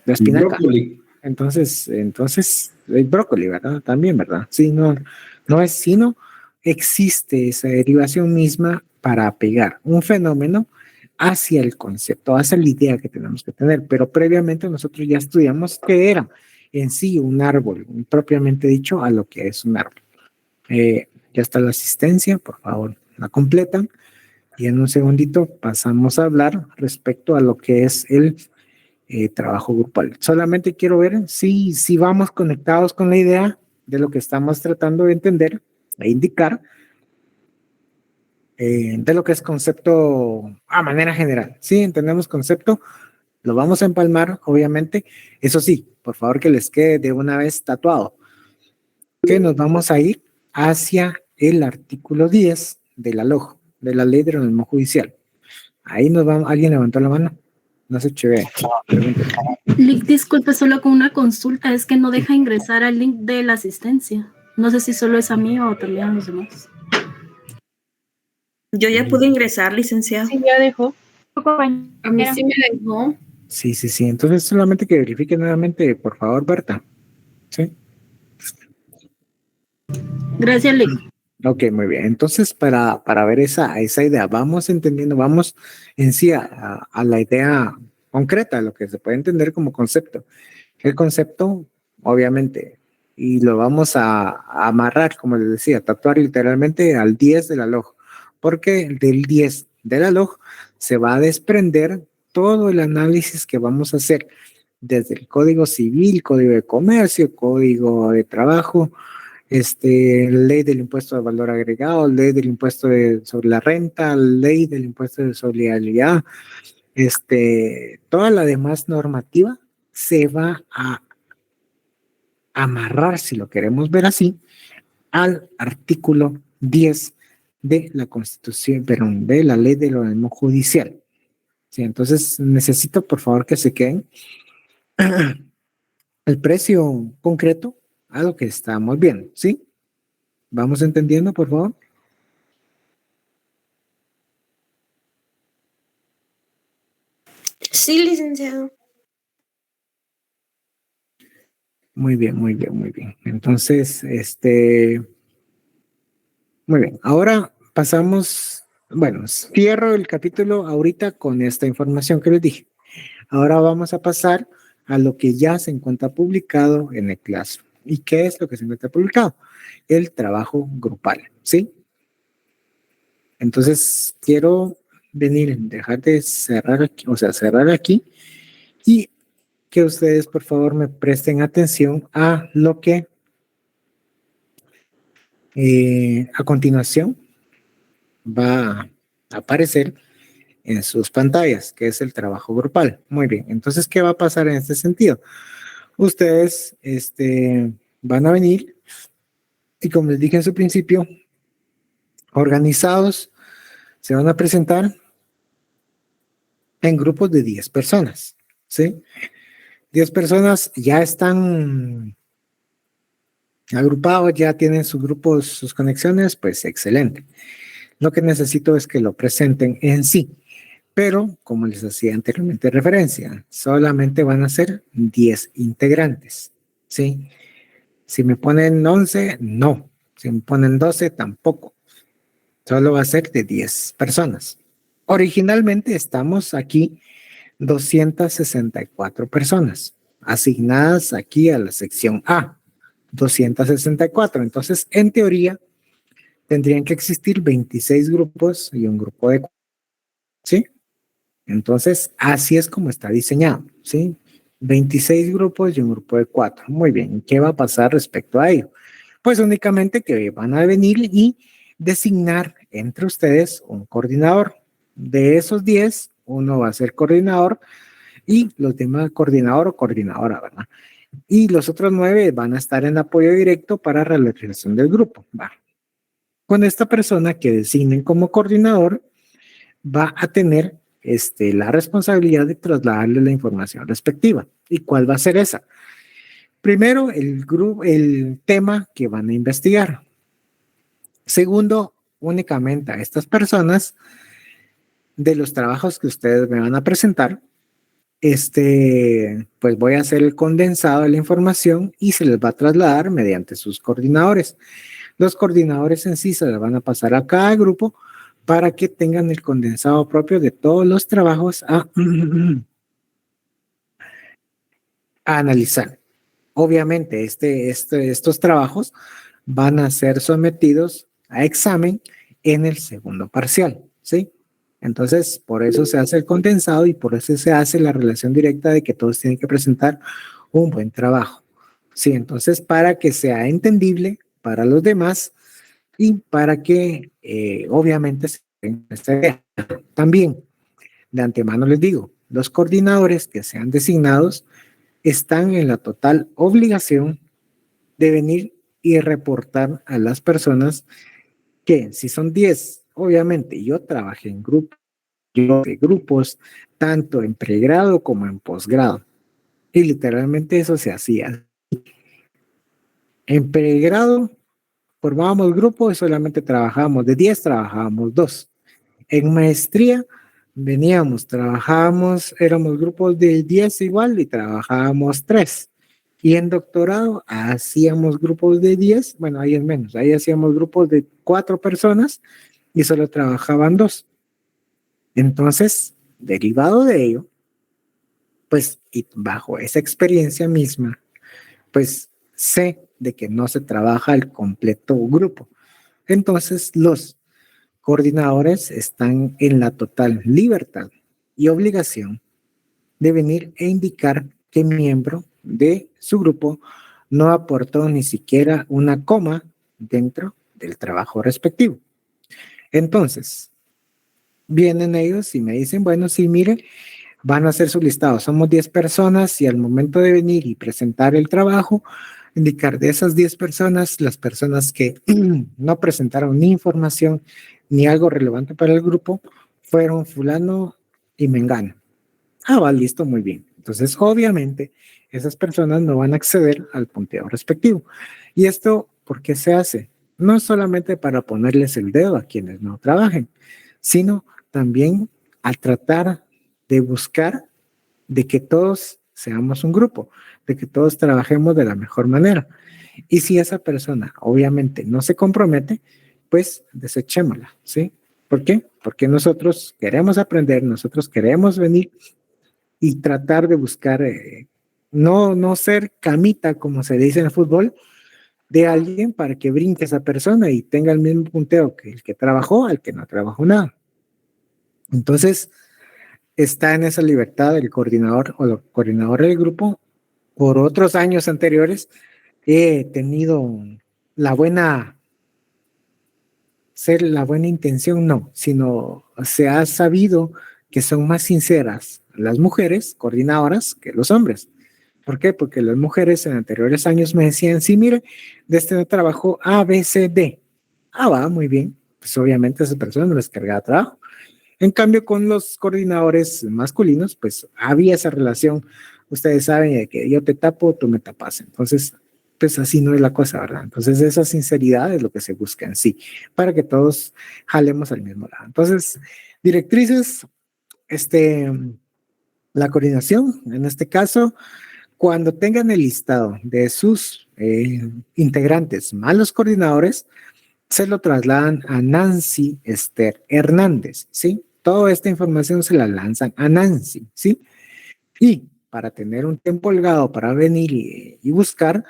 espinaca. Brócoli. Entonces, el brócoli, ¿verdad? También, ¿verdad? Sí, no es sino existe esa derivación misma para apegar un fenómeno hacia el concepto, hacia la idea que tenemos que tener, pero previamente nosotros ya estudiamos qué era en sí un árbol, propiamente dicho, a lo que es un árbol. Ya está la asistencia, por favor, la completan y en un segundito pasamos a hablar respecto a lo que es el trabajo grupal. Solamente quiero ver si vamos conectados con la idea de lo que estamos tratando de entender e indicar de lo que es concepto a manera general. Sí, entendemos concepto, lo vamos a empalmar, obviamente. Eso sí, por favor que les quede de una vez tatuado, que nos vamos a ir hacia el artículo 10 de la LOJ, de la Ley de Organismo Judicial. Ahí nos vamos, ¿alguien levantó la mano? No se chévere. Lick, disculpe, solo con una consulta, es que no deja ingresar al link de la asistencia. No sé si solo es a mí o también a los demás. Yo ya pude ingresar, licenciado. Sí, ya dejó. A mí sí me dejó. Sí. Entonces solamente que verifique nuevamente, por favor, Berta. ¿Sí? Gracias, Lick. Ok, muy bien. Entonces, para ver esa idea, vamos entendiendo, vamos en sí a la idea concreta, lo que se puede entender como concepto. El concepto, obviamente, y lo vamos a amarrar, como les decía, tatuar literalmente al 10 de la LOJ, porque del 10 de la LOJ se va a desprender todo el análisis que vamos a hacer desde el Código Civil, Código de Comercio, Código de Trabajo, ley del impuesto de valor agregado, ley del impuesto sobre la renta, ley del impuesto de solidaridad, toda la demás normativa se va a amarrar, si lo queremos ver así, al artículo 10 de la Constitución, perdón, de la Ley del Organismo Judicial. Sí, entonces necesito por favor que se queden el precio concreto a lo que estamos viendo, ¿sí? ¿Vamos entendiendo, por favor? Sí, licenciado. Muy bien, muy bien, muy bien. Entonces, muy bien. Ahora pasamos, bueno, cierro el capítulo ahorita con esta información que les dije. Ahora vamos a pasar a lo que ya se encuentra publicado en el Classroom. ¿Y qué es lo que se encuentra publicado? El trabajo grupal, ¿sí? Entonces, quiero dejar de cerrar aquí, o sea, cerrar aquí y que ustedes, por favor, me presten atención a lo que a continuación va a aparecer en sus pantallas, que es el trabajo grupal. Muy bien, entonces, ¿qué va a pasar en este sentido? Ustedes van a venir y, como les dije en su principio, organizados, se van a presentar en grupos de 10 personas, ¿sí? 10 personas ya están agrupados, ya tienen sus grupos, sus conexiones, pues excelente. Lo que necesito es que lo presenten en sí, pero como les hacía anteriormente referencia, solamente van a ser 10 integrantes, ¿sí? Si me ponen 11, no. Si me ponen 12, tampoco. Solo va a ser de 10 personas. Originalmente estamos aquí 264 personas asignadas aquí a la sección A. 264. Entonces, en teoría, tendrían que existir 26 grupos y un grupo de 4, ¿sí? Entonces, así es como está diseñado, ¿sí? 26 grupos y un grupo de 4. Muy bien, ¿qué va a pasar respecto a ello? Pues únicamente que van a venir y designar entre ustedes un coordinador. De esos 10, uno va a ser coordinador y los demás coordinador o coordinadora, ¿verdad? Y los otros 9 van a estar en apoyo directo para la realización del grupo. Va. Con esta persona que designen como coordinador, va a tener la responsabilidad de trasladarle la información respectiva. ¿Y cuál va a ser esa? Primero, el tema que van a investigar. Segundo, únicamente a estas personas de los trabajos que ustedes me van a presentar, pues voy a hacer el condensado de la información y se les va a trasladar mediante sus coordinadores. Los coordinadores en sí se les van a pasar a cada grupo para que tengan el condensado propio de todos los trabajos a analizar. Obviamente, estos trabajos van a ser sometidos a examen en el segundo parcial, ¿sí? Entonces, por eso se hace el condensado y por eso se hace la relación directa de que todos tienen que presentar un buen trabajo. Sí, entonces, para que sea entendible para los demás y para que, obviamente, se tenga esta idea. También, de antemano les digo, los coordinadores que sean designados están en la total obligación de venir y reportar a las personas que, si son 10, obviamente yo trabajé en grupos, tanto en pregrado como en posgrado. Y literalmente eso se hacía. En pregrado formábamos grupos y solamente trabajábamos, de 10 trabajábamos 2. En maestría trabajábamos, éramos grupos de 10 igual y trabajábamos 3. Y en doctorado hacíamos grupos de 10, bueno, ahí es menos, ahí hacíamos grupos de 4 personas y solo trabajaban 2. Entonces, derivado de ello, pues, y bajo esa experiencia misma, pues sé de que no se trabaja el completo grupo. Entonces, los coordinadores están en la total libertad y obligación de venir e indicar qué miembro de su grupo no aportó ni siquiera una coma dentro del trabajo respectivo. Entonces, vienen ellos y me dicen, bueno, sí, mire, van a hacer su listado. Somos 10 personas y al momento de venir y presentar el trabajo, indicar de esas 10 personas, las personas que no presentaron ni información ni algo relevante para el grupo, fueron fulano y mengano. Va, listo, muy bien. Entonces, obviamente, esas personas no van a acceder al punteo respectivo. ¿Y esto por qué se hace? No solamente para ponerles el dedo a quienes no trabajen, sino también al tratar de buscar de que todos seamos un grupo, de que todos trabajemos de la mejor manera. Y si esa persona obviamente no se compromete, pues desechémosla, ¿sí? ¿Por qué? Porque nosotros queremos aprender, nosotros queremos venir y tratar de buscar, no ser camita, como se dice en el fútbol, de alguien para que brinque esa persona y tenga el mismo punteo que el que trabajó, al que no trabajó nada. Entonces, está en esa libertad el coordinador o la coordinadora del grupo. Por otros años anteriores, he tenido la buena intención, no, sino se ha sabido que son más sinceras las mujeres coordinadoras que los hombres. ¿Por qué? Porque las mujeres en anteriores años me decían, sí, mire, de este trabajo A, B, C, D. Va, muy bien. Pues obviamente a esa persona no les cargaba trabajo. En cambio, con los coordinadores masculinos, pues había esa relación. Ustedes saben que yo te tapo, tú me tapas. Entonces, pues así no es la cosa, ¿verdad? Entonces, esa sinceridad es lo que se busca en sí, para que todos jalemos al mismo lado. Entonces, directrices, la coordinación, en este caso, cuando tengan el listado de sus integrantes más los coordinadores, se lo trasladan a Nancy Esther Hernández, ¿sí? Toda esta información se la lanzan a Nancy, ¿sí? Y para tener un tiempo holgado para venir y buscar,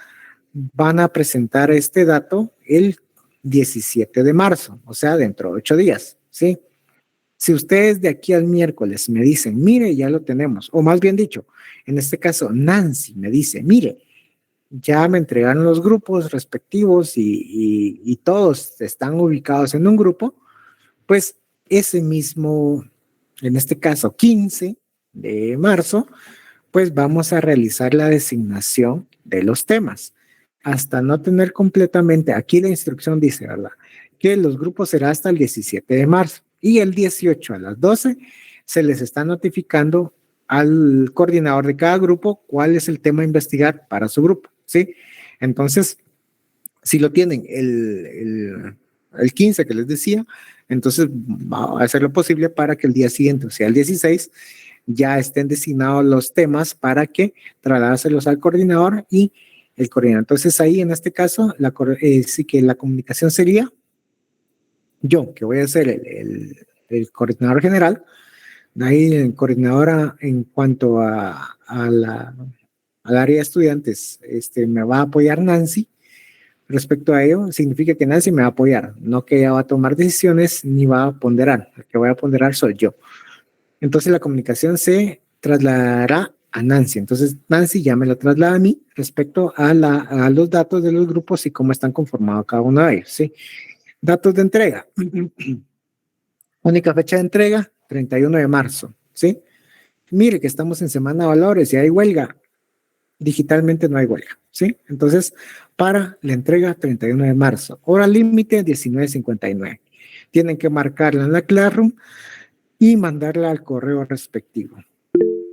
van a presentar este dato el 17 de marzo, o sea, dentro de 8 días, ¿sí? Si ustedes de aquí al miércoles me dicen, mire, ya lo tenemos, o más bien dicho, en este caso, Nancy me dice, mire, ya me entregaron los grupos respectivos y todos están ubicados en un grupo, pues ese mismo, en este caso 15 de marzo, pues vamos a realizar la designación de los temas. Hasta no tener completamente, aquí la instrucción dice, ¿verdad? Que los grupos será hasta el 17 de marzo y el 18 a las 12 se les está notificando al coordinador de cada grupo cuál es el tema a investigar para su grupo, ¿sí? Entonces, si lo tienen el 15 que les decía, entonces va a hacer lo posible para que el día siguiente, o sea, el 16, ya estén designados los temas para que trasladárselos al coordinador y el coordinador. Entonces, ahí en este caso, sí que la comunicación sería yo, que voy a ser el coordinador general. De ahí, el coordinador en cuanto al área de estudiantes, me va a apoyar Nancy. Respecto a ello, significa que Nancy me va a apoyar, no que ella va a tomar decisiones ni va a ponderar. El que voy a ponderar soy yo. Entonces, la comunicación se trasladará a Nancy. Entonces, Nancy ya me la traslada a mí respecto a los datos de los grupos y cómo están conformados cada uno de ellos, ¿sí? Datos de entrega. Única fecha de entrega, 31 de marzo, ¿sí? Mire que estamos en semana de valores y hay huelga. Digitalmente no hay huelga, ¿sí? Entonces, para la entrega, 31 de marzo. Hora límite, 19:59. Tienen que marcarla en la Classroom y mandarla al correo respectivo.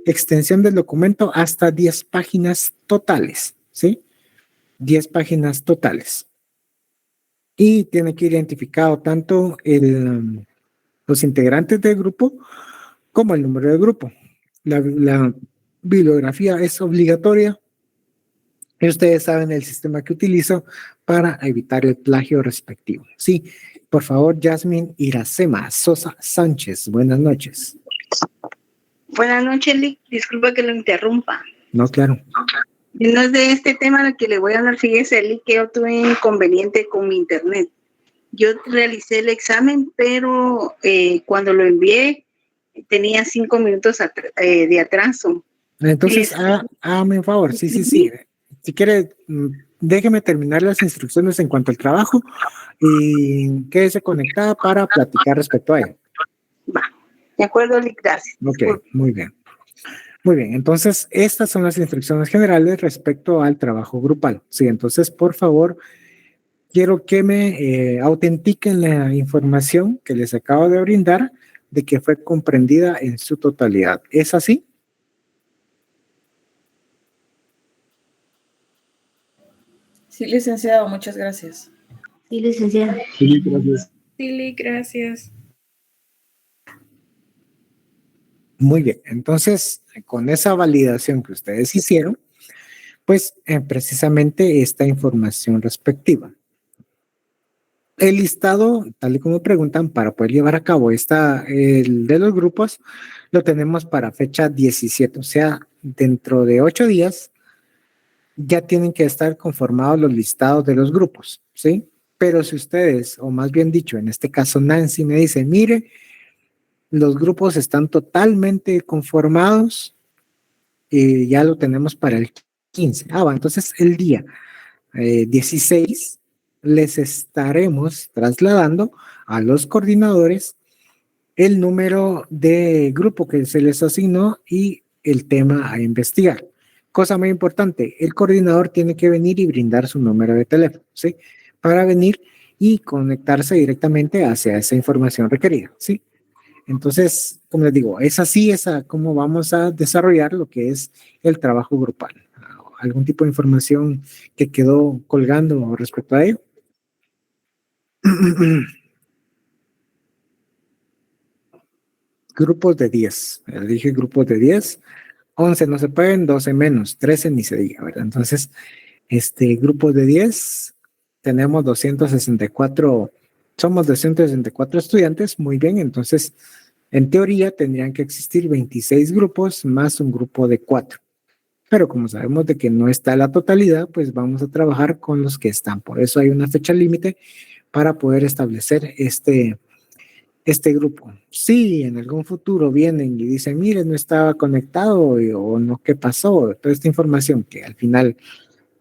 Extensión del documento hasta 10 páginas totales, ¿sí? 10 páginas totales. Y tiene que ir identificado tanto los integrantes del grupo como el número de grupo. La bibliografía es obligatoria y ustedes saben el sistema que utilizo para evitar el plagio respectivo. Sí, por favor, Yasmin Iracema Sosa Sánchez, buenas noches. Buenas noches, Lick. Disculpa que lo interrumpa. No, claro. No es de este tema al que le voy a hablar. Fíjese, Lick, que yo tuve inconveniente con mi internet. Yo realicé el examen, pero cuando lo envié tenía 5 minutos de atraso. Entonces, hágame un favor. Sí. Si quiere, déjeme terminar las instrucciones en cuanto al trabajo y quédese conectada para platicar respecto a ello. Va. De acuerdo, Lick, gracias. Ok, muy bien. Muy bien, entonces estas son las instrucciones generales respecto al trabajo grupal. Sí, entonces por favor, quiero que me autentiquen la información que les acabo de brindar de que fue comprendida en su totalidad. ¿Es así? Sí, licenciado, muchas gracias. Sí, licenciada. Sí, gracias. Sí, gracias. Muy bien, entonces con esa validación que ustedes hicieron, pues precisamente esta información respectiva. El listado, tal y como preguntan, para poder llevar a cabo el de los grupos, lo tenemos para fecha 17, o sea, dentro de 8 días ya tienen que estar conformados los listados de los grupos, ¿sí? Pero si ustedes, o más bien dicho, en este caso Nancy me dice, mire, los grupos están totalmente conformados y ya lo tenemos para el 15. Va, entonces el día 16 les estaremos trasladando a los coordinadores el número de grupo que se les asignó y el tema a investigar. Cosa muy importante, el coordinador tiene que venir y brindar su número de teléfono, ¿sí? Para venir y conectarse directamente hacia esa información requerida, ¿sí? Entonces, como les digo, es así, cómo vamos a desarrollar lo que es el trabajo grupal. ¿Algún tipo de información que quedó colgando respecto a ello? Grupos de 10. Dije grupos de 10. 11 no se pueden, 12 menos, 13 ni se diga, ¿verdad? Entonces, grupos de 10, tenemos 264, somos 264 estudiantes, muy bien, entonces, en teoría tendrían que existir 26 grupos más un grupo de 4. Pero como sabemos de que no está la totalidad, pues vamos a trabajar con los que están. Por eso hay una fecha límite para poder establecer este grupo. Si en algún futuro vienen y dicen, mire, no estaba conectado o no, ¿qué pasó? Toda esta información que al final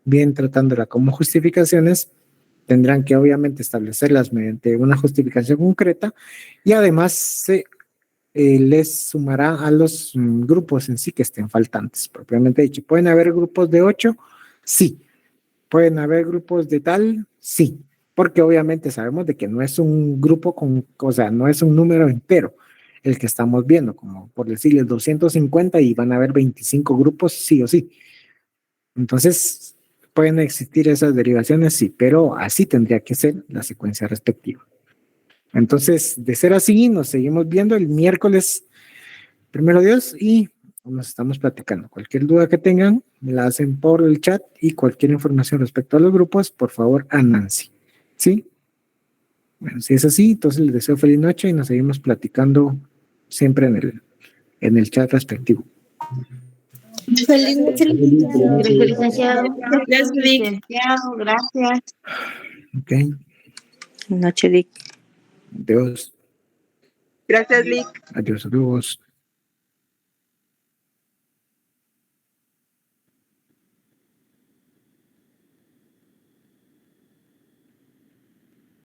vienen tratándola como justificaciones, tendrán que obviamente establecerlas mediante una justificación concreta y además les sumará a los grupos en sí que estén faltantes, propiamente dicho. ¿Pueden haber grupos de 8? Sí. ¿Pueden haber grupos de tal? Sí. Porque obviamente sabemos de que no es un grupo o sea, no es un número entero el que estamos viendo, como por decirles 250 y van a haber 25 grupos, sí o sí. Entonces, ¿pueden existir esas derivaciones? Sí, pero así tendría que ser la secuencia respectiva. Entonces, de ser así, nos seguimos viendo el miércoles, primero Dios, y nos estamos platicando. Cualquier duda que tengan, me la hacen por el chat y cualquier información respecto a los grupos, por favor, a Nancy. ¿Sí? Bueno, si es así, entonces les deseo feliz noche y nos seguimos platicando siempre en el chat respectivo. Feliz noche, licenciado. Gracias, licenciado. Gracias. Ok. Buenas noches, Lic. Adiós. Gracias, Lic. Adiós, adiós.